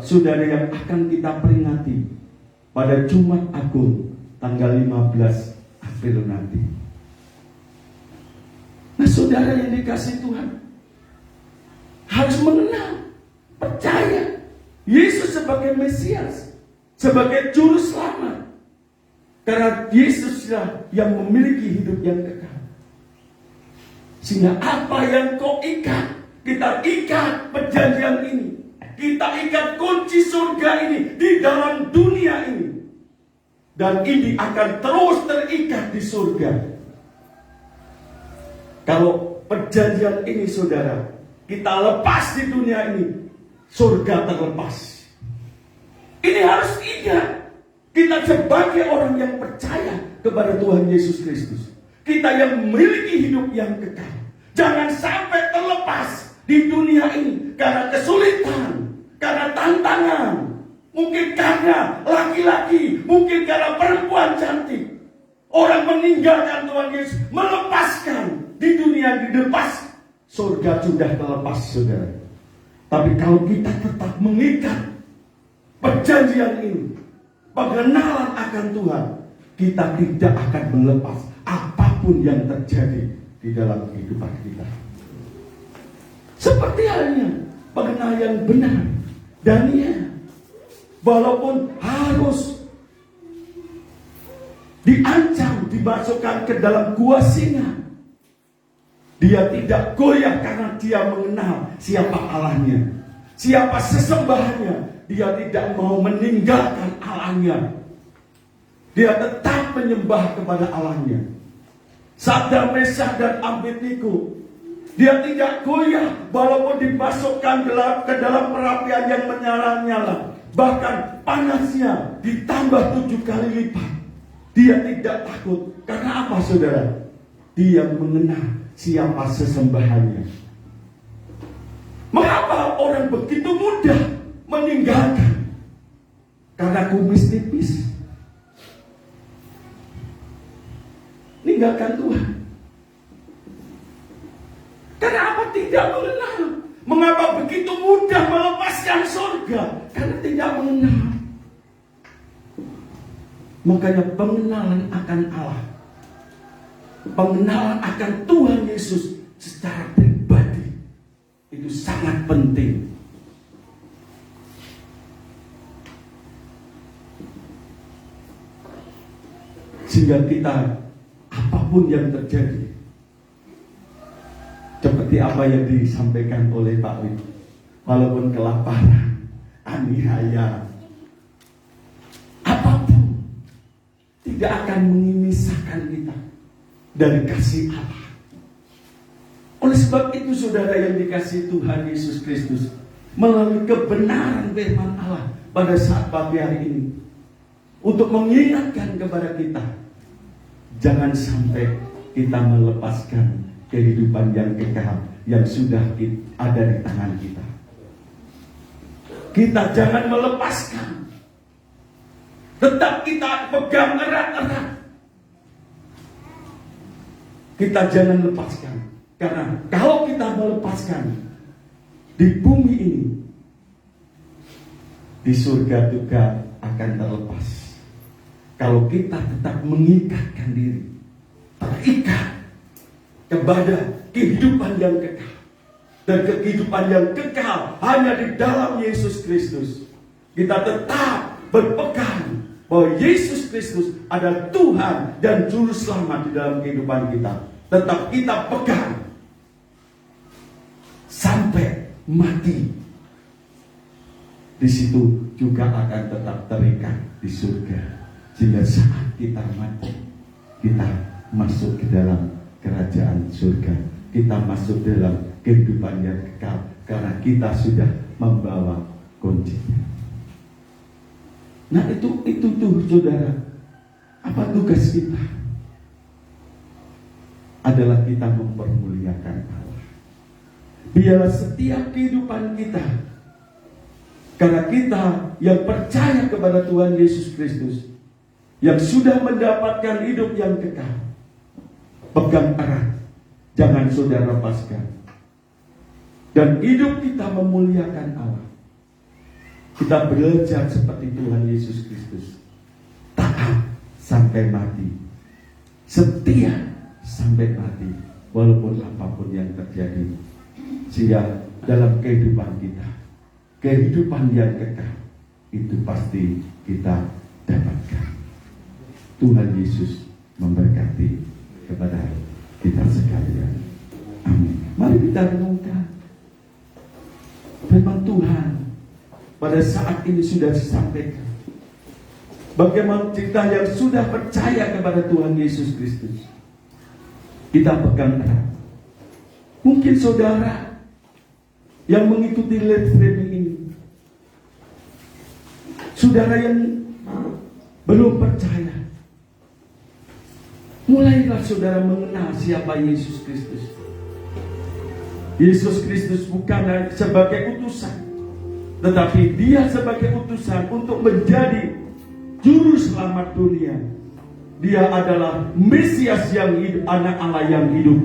saudara yang akan kita peringati pada Jumat Agung tanggal 15 April nanti. Nah, saudara yang dikasihi Tuhan harus mengenal, percaya Yesus sebagai Mesias, sebagai juru selamat. Karena Yesuslah yang memiliki hidup yang kekal. Sehingga apa yang kau ikat, kita ikat perjanjian ini. Kita ikat kunci surga ini di dalam dunia ini. Dan ini akan terus terikat di surga. Kalau perjanjian ini saudara, kita lepas di dunia ini, surga terlepas. Ini harus ingat. Kita sebagai orang yang percaya kepada Tuhan Yesus Kristus, kita yang memiliki hidup yang kekal, jangan sampai terlepas di dunia ini karena kesulitan, karena tantangan, mungkin karena laki-laki, mungkin karena perempuan cantik. Orang meninggalkan Tuhan Yesus, melepaskan di dunia, dilepas, surga sudah terlepas saudara. Tapi kalau kita tetap mengikat perjanjian ini, pengenalan akan Tuhan, kita tidak akan melepas apapun yang terjadi di dalam kehidupan kita. Seperti halnya pengenalan yang benar Daniel, walaupun harus diancam, dimasukkan ke dalam gua singa, dia tidak goyah karena dia mengenal siapa Allahnya, siapa sesembahannya. Dia tidak mau meninggalkan Allahnya. Dia tetap menyembah kepada Allahnya. Sadrak, Mesyak dan Abednego Dia tidak goyah walaupun dimasukkan ke dalam perapian yang menyala-nyala. Bahkan panasnya ditambah 7 kali lipat. Dia tidak takut. Karena apa, saudara? Dia mengenal siapa sesembahannya. Mengapa orang begitu mudah meninggalkan? Karena kumis tipis. Meninggalkan Tuhan. Kenapa tidak mengenal? Mengapa begitu mudah melepaskan surga? Karena tidak mengenal. Makanya pengenalan akan Allah, pengenalan akan Tuhan Yesus secara pribadi itu sangat penting. Sehingga kita, apapun yang terjadi, seperti apa yang disampaikan oleh Pak Wid, walaupun kelaparan, aniaya, apapun tidak akan memisahkan kita dari kasih Allah. Oleh sebab itu, saudara yang dikasihi Tuhan Yesus Kristus, melalui kebenaran firman Allah pada saat pagi hari ini, untuk mengingatkan kepada kita, jangan sampai kita melepaskan kehidupan yang kekal yang sudah ada di tangan kita. Kita jangan melepaskan. Tetap kita pegang erat-erat. Kita jangan lepaskan. Karena kalau kita melepaskan di bumi ini, di surga juga akan terlepas. Kalau kita tetap mengikatkan diri, terikat kepada kehidupan yang kekal. Dan kehidupan yang kekal hanya di dalam Yesus Kristus. Kita tetap berpegang bahwa Yesus Kristus adalah Tuhan dan Juru Selamat di dalam kehidupan kita. Tetap kita pegang sampai mati. Di situ juga akan tetap terikat di surga. Sehingga saat kita mati, kita masuk ke dalam kerajaan surga. Kita masuk dalam kehidupan yang kekal karena kita sudah membawa kuncinya. Nah itu tuh saudara. Apa tugas kita? Adalah kita mempermuliakan Allah. Biarlah setiap kehidupan kita, karena kita yang percaya kepada Tuhan Yesus Kristus, yang sudah mendapatkan hidup yang kekal, pegang erat, jangan saudara lepaskan. Dan hidup kita memuliakan Allah. Kita belajar seperti Tuhan Yesus Kristus, taat sampai mati, setia sampai mati, walaupun apapun yang terjadi. Sehingga dalam kehidupan kita, kehidupan yang kekal itu pasti kita dapatkan. Tuhan Yesus memberkati kepada kita sekalian. Amin. Mari kita renungkan firman Tuhan pada saat ini sudah disampaikan. Bagaimana kita yang sudah percaya kepada Tuhan Yesus Kristus, kita pegang erat. Mungkin saudara yang mengikuti live streaming ini, saudara yang belum percaya, mulailah saudara mengenal siapa Yesus Kristus. Yesus Kristus bukan sebagai utusan, tetapi dia sebagai utusan untuk menjadi Juru Selamat dunia. Dia adalah Mesias yang hidup, anak Allah yang hidup.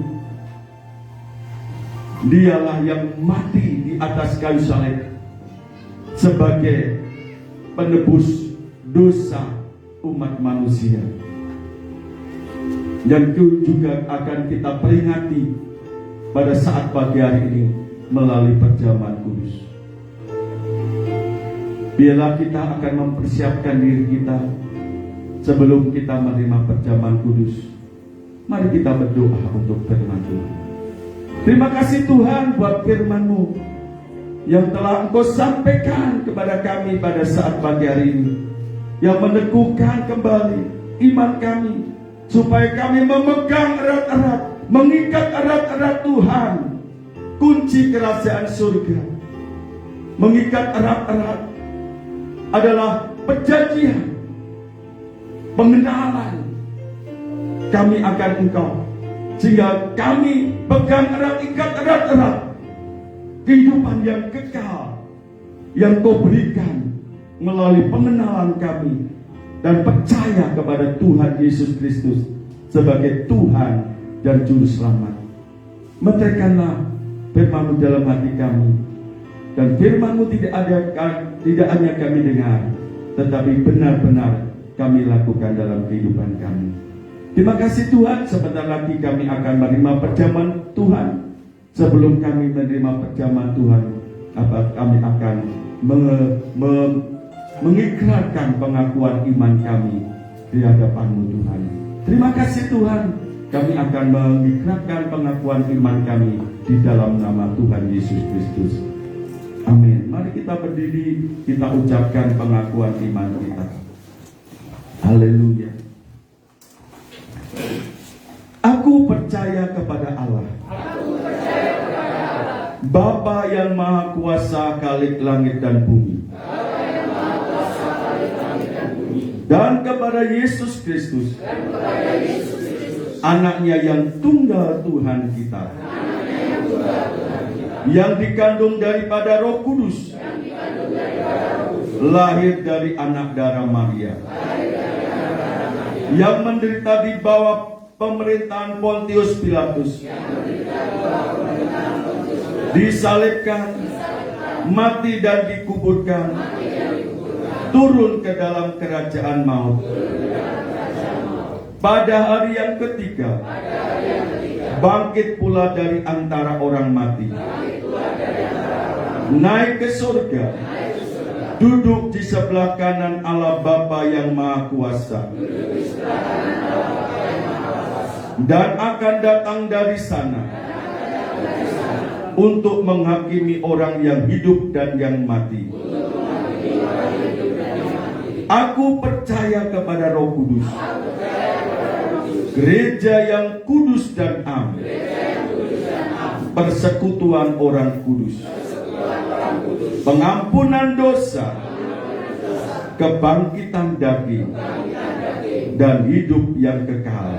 Dialah yang mati di atas kayu salib sebagai penebus dosa umat manusia. Dan itu juga akan kita peringati pada saat pagi hari ini melalui perjamuan kudus. Biarlah kita akan mempersiapkan diri kita sebelum kita menerima perjamuan kudus. Mari kita berdoa untuk firman Tuhan. Terima kasih Tuhan buat firman-Mu yang telah Engkau sampaikan kepada kami pada saat pagi hari ini, yang meneguhkan kembali iman kami, supaya kami memegang erat-erat, mengikat erat-erat Tuhan kunci kerajaan surga. Mengikat erat-erat adalah perjanjian, pengenalan kami akan Engkau, sehingga kami pegang erat, ikat erat-erat kehidupan yang kekal yang Kau berikan melalui pengenalan kami dan percaya kepada Tuhan Yesus Kristus sebagai Tuhan dan Juru Selamat. Meterkanlah firman-Mu dalam hati kami, dan firman-Mu tidak hanya kami dengar, tetapi benar-benar kami lakukan dalam kehidupan kami. Terima kasih Tuhan, sebentar lagi kami akan menerima perjamuan Tuhan. Sebelum kami menerima perjamuan Tuhan, kami akan mengikrarkan pengakuan iman kami di hadapan-Mu Tuhan. Terima kasih Tuhan, kami akan mengikrarkan pengakuan iman kami di dalam nama Tuhan Yesus Kristus. Amin. Mari kita berdiri, kita ucapkan pengakuan iman kita. Haleluya. Aku percaya kepada Allah, Bapa yang Maha Kuasa, Khalik langit dan bumi, dan kepada Yesus Kristus, Anaknya yang tunggal Tuhan kita, yang dikandung daripada Roh Kudus, lahir dari anak darah Maria, yang menderita di bawah pemerintahan Pontius Pilatus, disalibkan, mati dan dikuburkan, turun ke dalam kerajaan maut. Pada hari yang ketiga, bangkit pula dari antara orang mati, naik ke surga, duduk di sebelah kanan Allah Bapa yang Maha Kuasa, dan akan datang dari sana untuk menghakimi orang yang hidup dan yang mati. Aku percaya kepada Roh Kudus, gereja yang kudus dan am, persekutuan orang kudus, pengampunan dosa, kebangkitan daging, dan hidup yang kekal.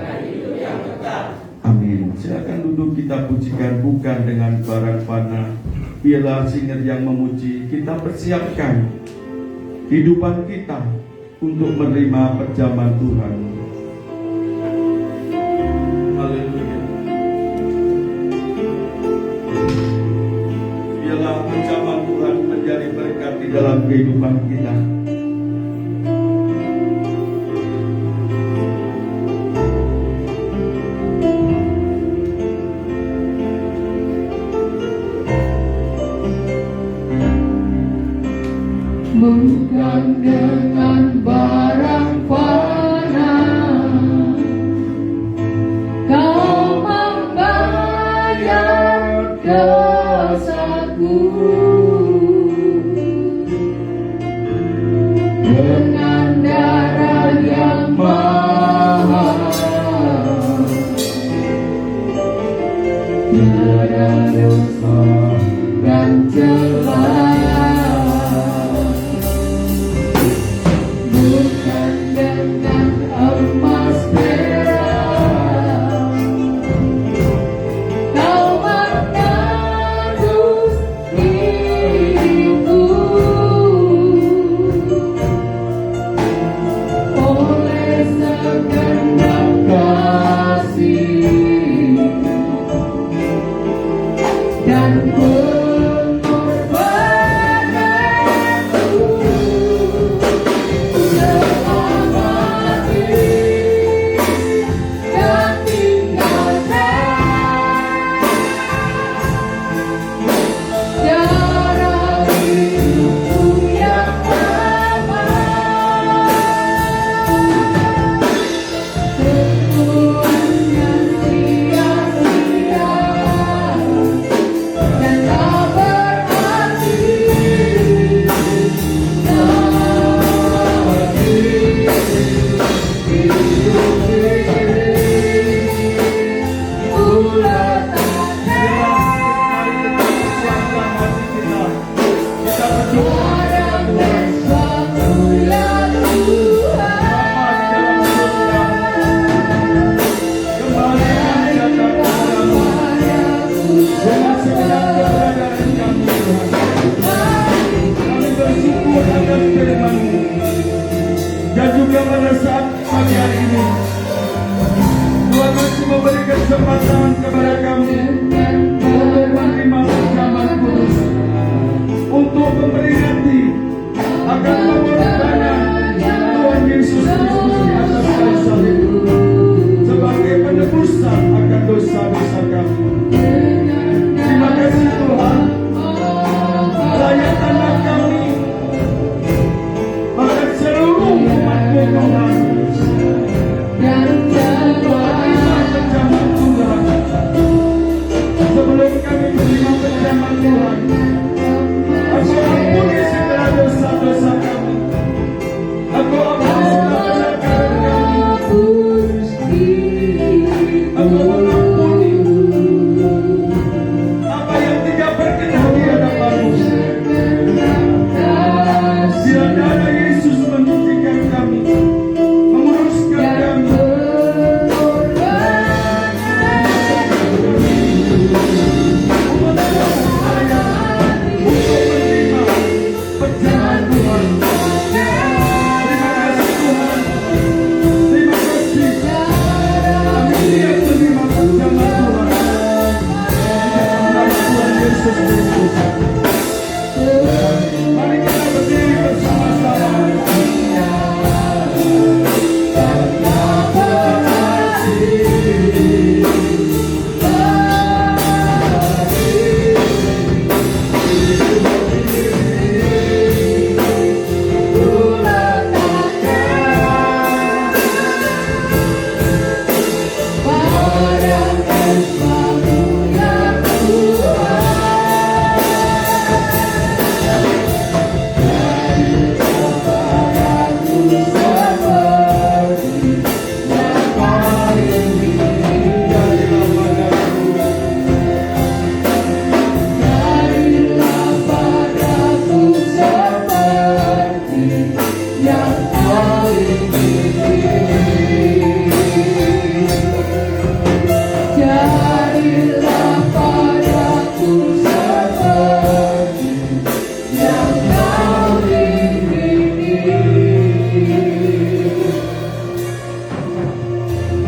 Amin. Silakan duduk, kita pujikan bukan dengan barang fana. Biarlah singer yang memuji, kita persiapkan kehidupan kita untuk menerima perjamuan Tuhan. Haleluya. Biarlah perjamuan Tuhan menjadi berkat di dalam kehidupan kita. Bukan dengan barang fana Kau membayar dosaku, dengan darah yang mahal, tiada dosa dan celah. And kami menerima kebenaran Tuhan. Engkau ampuni segala dosa-dosa kami. Engkau ampuni segala pelanggaran kami. Engkau mengampuni apa yang tidak berkenan di hadapan-Mu. Biar darah Yesus menyucikan kami, menguruskan kami. Mari kita berdiri bersama-sama.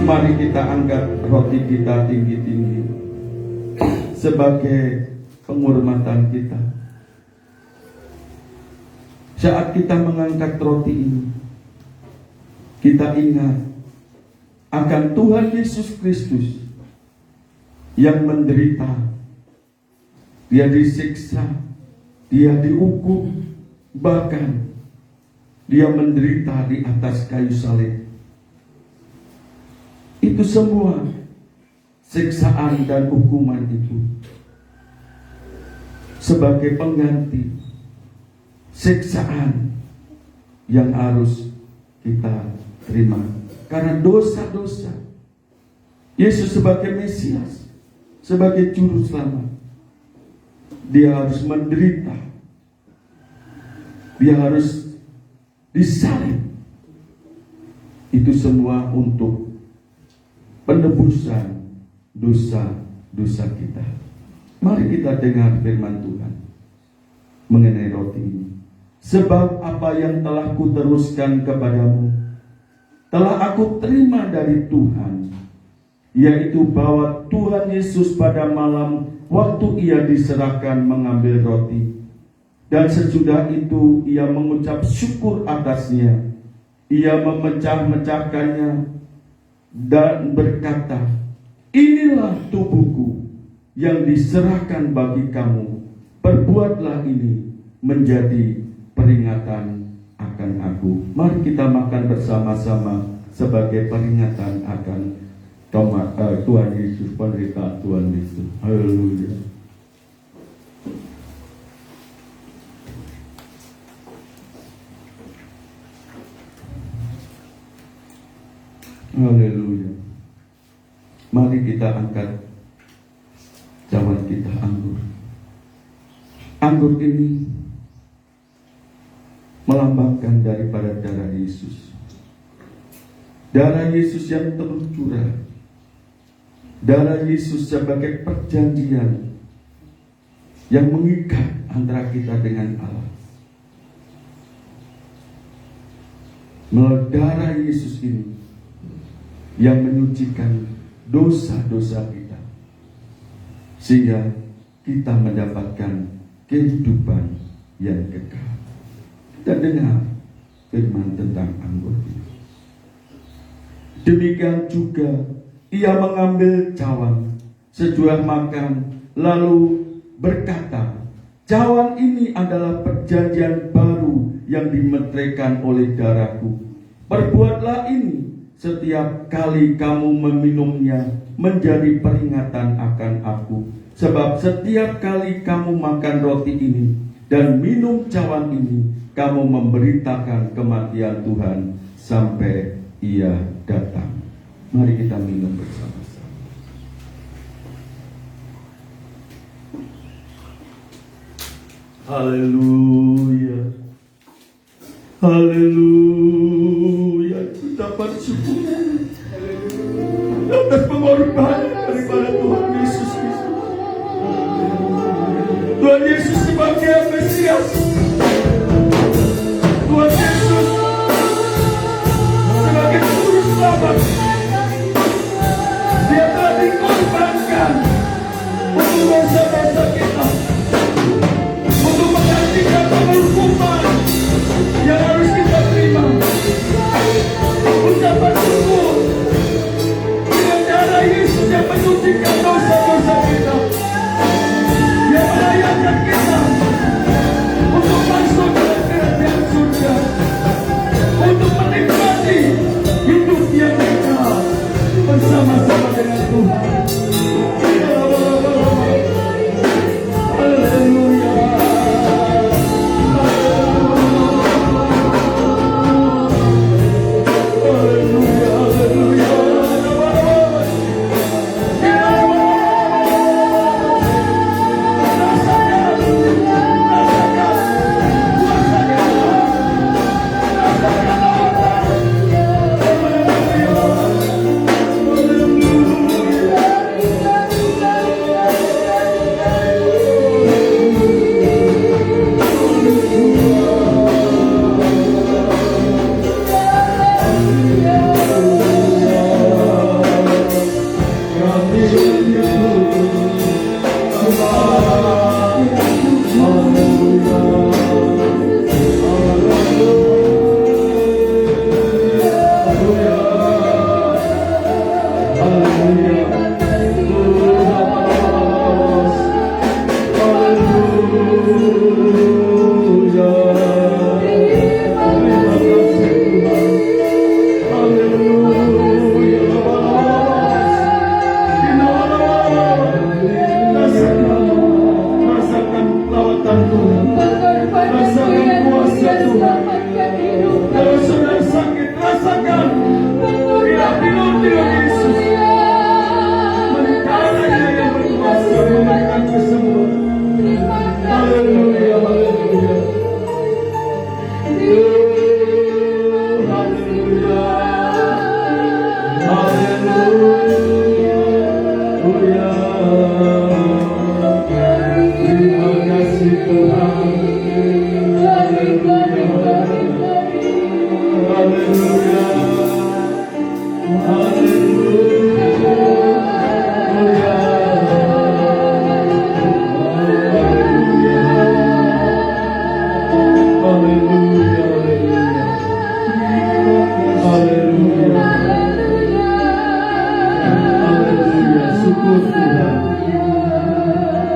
Mari kita angkat roti kita tinggi-tinggi sebagai penghormatan kita. Saat kita mengangkat roti ini, kita ingat akan Tuhan Yesus Kristus yang menderita. Dia disiksa, dia dihukum, bahkan dia menderita di atas kayu salib. Itu semua siksaan dan hukuman itu sebagai pengganti siksaan yang harus kita terima karena dosa-dosa. Yesus sebagai Mesias, sebagai juru selamat, dia harus menderita, dia harus disalib. Itu semua untuk penebusan dosa-dosa kita. Mari kita dengar firman Tuhan mengenai roti ini. Sebab apa yang telah kuteruskan kepadamu telah aku terima dari Tuhan, yaitu bahwa Tuhan Yesus pada malam waktu ia diserahkan mengambil roti, dan sesudah itu ia mengucap syukur atasnya. Ia memecah-mecahkannya dan berkata, inilah tubuhku yang diserahkan bagi kamu. Perbuatlah ini menjadi peringatan akan aku. Mari kita makan bersama-sama sebagai peringatan akan Tuhan Yesus, penderitaan Tuhan Yesus. Haleluya. Haleluya. Mari kita angkat cawan kita anggur. Anggur ini melambangkan daripada darah Yesus. Darah Yesus yang tercurah. Darah Yesus sebagai perjanjian yang mengikat antara kita dengan Allah. Melalui darah Yesus ini yang menyucikan dosa-dosa kita, sehingga kita mendapatkan kehidupan yang kekal. Kita dengar firman tentang anggur ini. Demikian juga ia mengambil cawan sesudah makan, lalu berkata, cawan ini adalah perjanjian baru yang dimeteraikan oleh darahku. Perbuatlah ini setiap kali kamu meminumnya menjadi peringatan akan aku. Sebab setiap kali kamu makan roti ini dan minum cawan ini, kamu memberitakan kematian Tuhan sampai Ia datang. Mari kita minum bersama-sama. Haleluya. Haleluya. Kita bersyukur atas pengorbanan daripada Tuhan Yesus Kristus. Tuhan Yesus sebagai Mesias. Tuhan Yesus sebagai juru selamat. Dia telah dikorbankan untuk dosa-dosa kita, untuk menggantikan hukuman yang harus kita terima. Ucapan syukur dengan darah Yesus yang menyucikan dosa-dosa kita, yang melayakkan kita untuk masuk dalam kerajaan surga, untuk menikmati hidup yang kekal bersama-sama dengan Tuhan.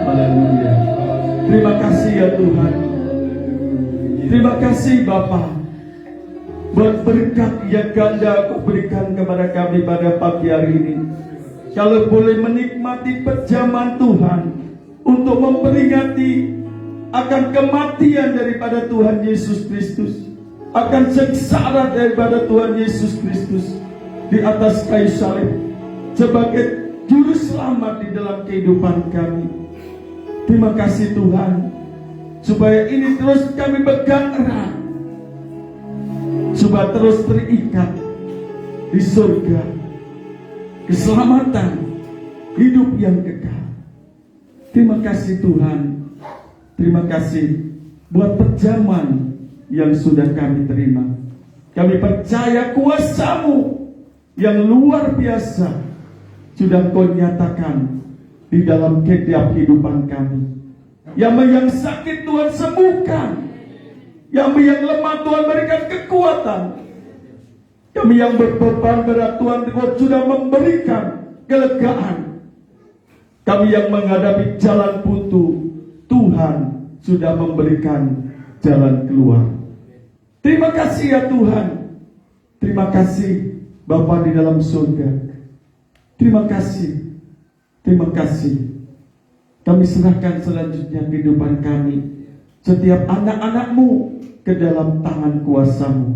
Haleluya. Terima kasih ya Tuhan. Terima kasih Bapa, buat berkat yang ganda Kau berikan kepada kami pada pagi hari ini. Kalau boleh menikmati perjamuan Tuhan untuk memperingati akan kematian daripada Tuhan Yesus Kristus, akan sengsara daripada Tuhan Yesus Kristus di atas kayu salib sebagai juru selamat di dalam kehidupan kami. Terima kasih Tuhan, supaya ini terus kami pegang erat, supaya terus terikat di surga, keselamatan, hidup yang kekal. Terima kasih Tuhan. Terima kasih buat perjamuan yang sudah kami terima. Kami percaya kuasa-Mu yang luar biasa sudah Kau nyatakan di dalam setiap kehidupan kami. Yang sakit Tuhan sembuhkan, yang lemah Tuhan berikan kekuatan, kami yang berbeban berat Tuhan sudah memberikan kelegaan, kami yang menghadapi jalan buntu Tuhan sudah memberikan jalan keluar. Terima kasih ya Tuhan. Terima kasih Bapa di dalam surga. Terima kasih. Terima kasih. Kami serahkan selanjutnya kehidupan kami, setiap anak-anak-Mu ke dalam tangan kuasa-Mu.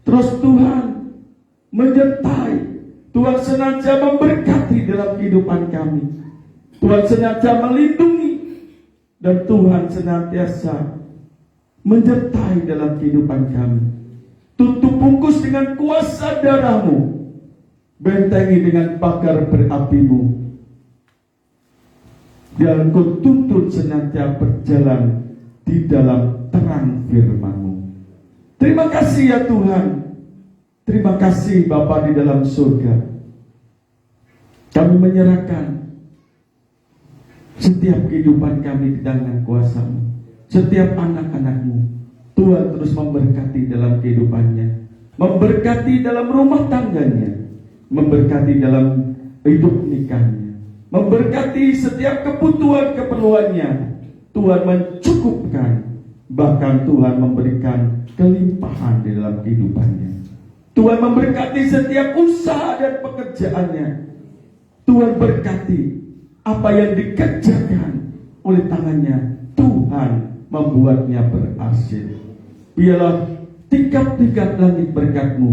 Terus Tuhan menyertai, Tuhan senantiasa memberkati dalam kehidupan kami. Tuhan senantiasa melindungi, dan Tuhan senantiasa menyertai dalam kehidupan kami. Tutup bungkus dengan kuasa darah-Mu, bentengi dengan pagar berapi-Mu, dan Kau tuntun senantiasa berjalan di dalam terang firman-Mu. Terima kasih ya Tuhan. Terima kasih Bapa di dalam surga. Kami menyerahkan setiap kehidupan kami di tangan kuasa-Mu. Setiap anak-anak-Mu, Tuhan terus memberkati dalam kehidupannya, memberkati dalam rumah tangganya, memberkati dalam hidup nikahnya, memberkati setiap kebutuhan keperluannya. Tuhan mencukupkan, bahkan Tuhan memberikan kelimpahan di dalam kehidupannya. Tuhan memberkati setiap usaha dan pekerjaannya. Tuhan berkati apa yang dikerjakan oleh tangannya. Tuhan membuatnya berhasil. Biarlah tingkap-tingkap langit berkat-Mu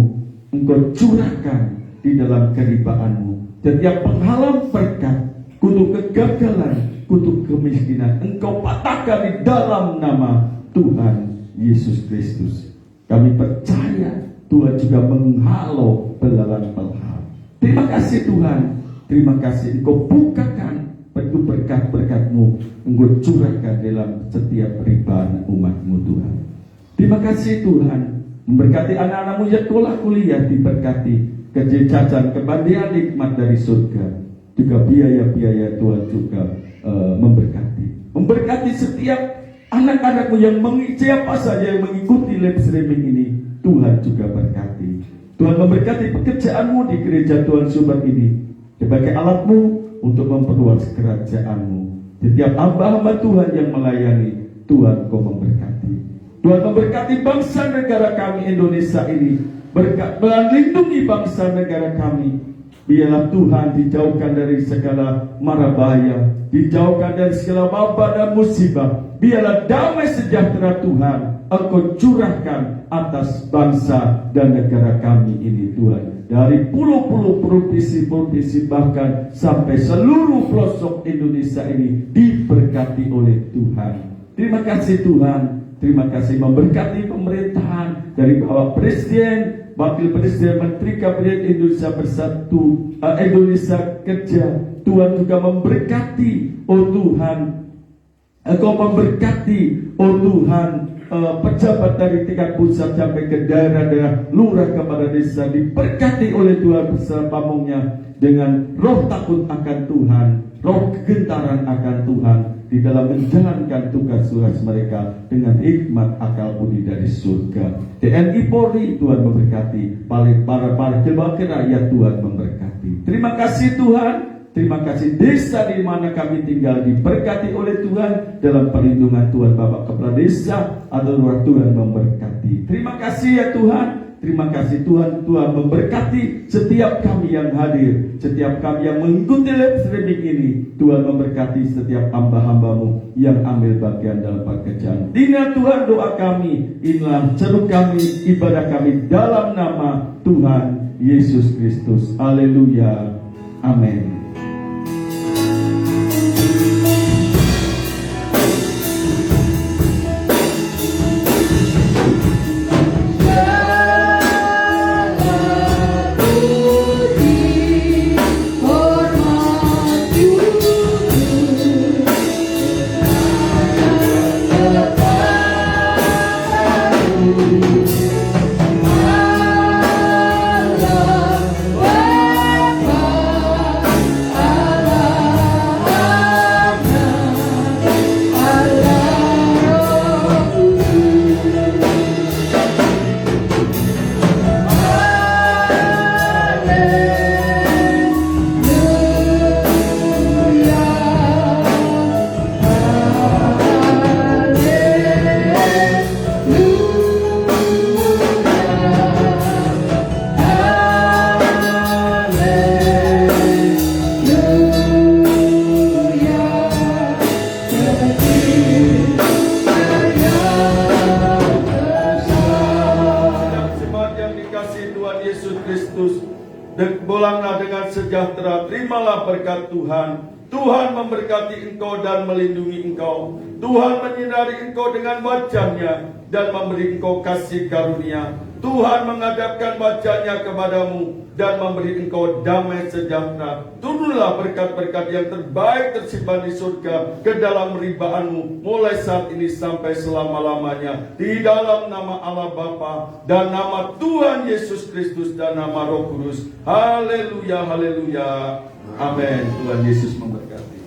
Engkau curahkan di dalam keribaan-Mu. Setiap penghalang berkat, kutuk kegagalan, kutuk kemiskinan, Engkau patahkan di dalam nama Tuhan Yesus Kristus. Kami percaya Tuhan juga menghalau belalang-belalang. Terima kasih Tuhan. Terima kasih Engkau bukakan pintu berkat-berkat-Mu, Engkau curahkan dalam setiap ribaan umat-Mu Tuhan. Terima kasih Tuhan. Memberkati anak-anak-Mu yang sekolah kuliah, diberkati kejajahan kebandian nikmat dari surga. Juga biaya-biaya Tuhan juga memberkati. Memberkati setiap anak-anak-Mu yang siapa saja yang mengikuti live streaming ini, Tuhan juga berkati. Tuhan memberkati pekerjaan-Mu di gereja Tuhan Sumber ini sebagai alat-Mu untuk memperluas kerajaan-Mu. Setiap hamba-hamba Tuhan yang melayani, Tuhan Kau memberkati. Tuhan memberkati bangsa negara kami Indonesia ini, melindungi bangsa negara kami. Biarlah Tuhan dijauhkan dari segala mara bahaya, dijauhkan dari segala wabah dan musibah. Biarlah damai sejahtera Tuhan Engkau curahkan atas bangsa dan negara kami ini Tuhan. Dari pulau-pulau provinsi-provinsi bahkan sampai seluruh pelosok Indonesia ini diberkati oleh Tuhan. Terima kasih Tuhan. Terima kasih memberkati pemerintahan dari Bapak Presiden, Wakil Presiden, Menteri Kabinet Indonesia Bersatu, Indonesia Kerja. Tuhan juga memberkati, oh Tuhan, Engkau memberkati, oh Tuhan, pejabat dari tingkat pusat sampai ke daerah-daerah, lurah kepada desa, diberkati oleh Tuhan beserta pamongnya dengan roh takut akan Tuhan, roh kegentaran akan Tuhan di dalam menjalankan tugas-tugas mereka dengan hikmat akal budi dari surga. TNI Polri Tuhan memberkati, para wakil rakyat Tuhan memberkati. Terima kasih Tuhan. Terima kasih desa di mana kami tinggal diberkati oleh Tuhan dalam perlindungan Tuhan Bapak Kepala Desa atau luar Tuhan memberkati. Terima kasih ya Tuhan. Terima kasih Tuhan. Tuhan memberkati setiap kami yang hadir, setiap kami yang mengikuti live streaming ini. Tuhan memberkati setiap hamba-hamba-Mu yang ambil bagian dalam pekerjaan. Inilah Tuhan doa kami, inilah seru kami, ibadah kami dalam nama Tuhan Yesus Kristus. Haleluya. Amin. dengan sejahtera. Terimalah berkat Tuhan. Tuhan memberkati engkau dan melindungi engkau. Tuhan menyinari engkau dengan wajah-Nya dan memberi engkau kasih karunia. Tuhan menghadapkan wajah-Nya kepadamu dan memberi engkau damai sejahtera. Turunlah berkat-berkat yang terbaik tersimpan di surga ke dalam ribaanmu mulai saat ini sampai selama-lamanya. Di dalam nama Allah Bapa dan nama Tuhan Yesus Kristus dan nama Roh Kudus. Haleluya, haleluya. Amin. Tuhan Yesus memberkati.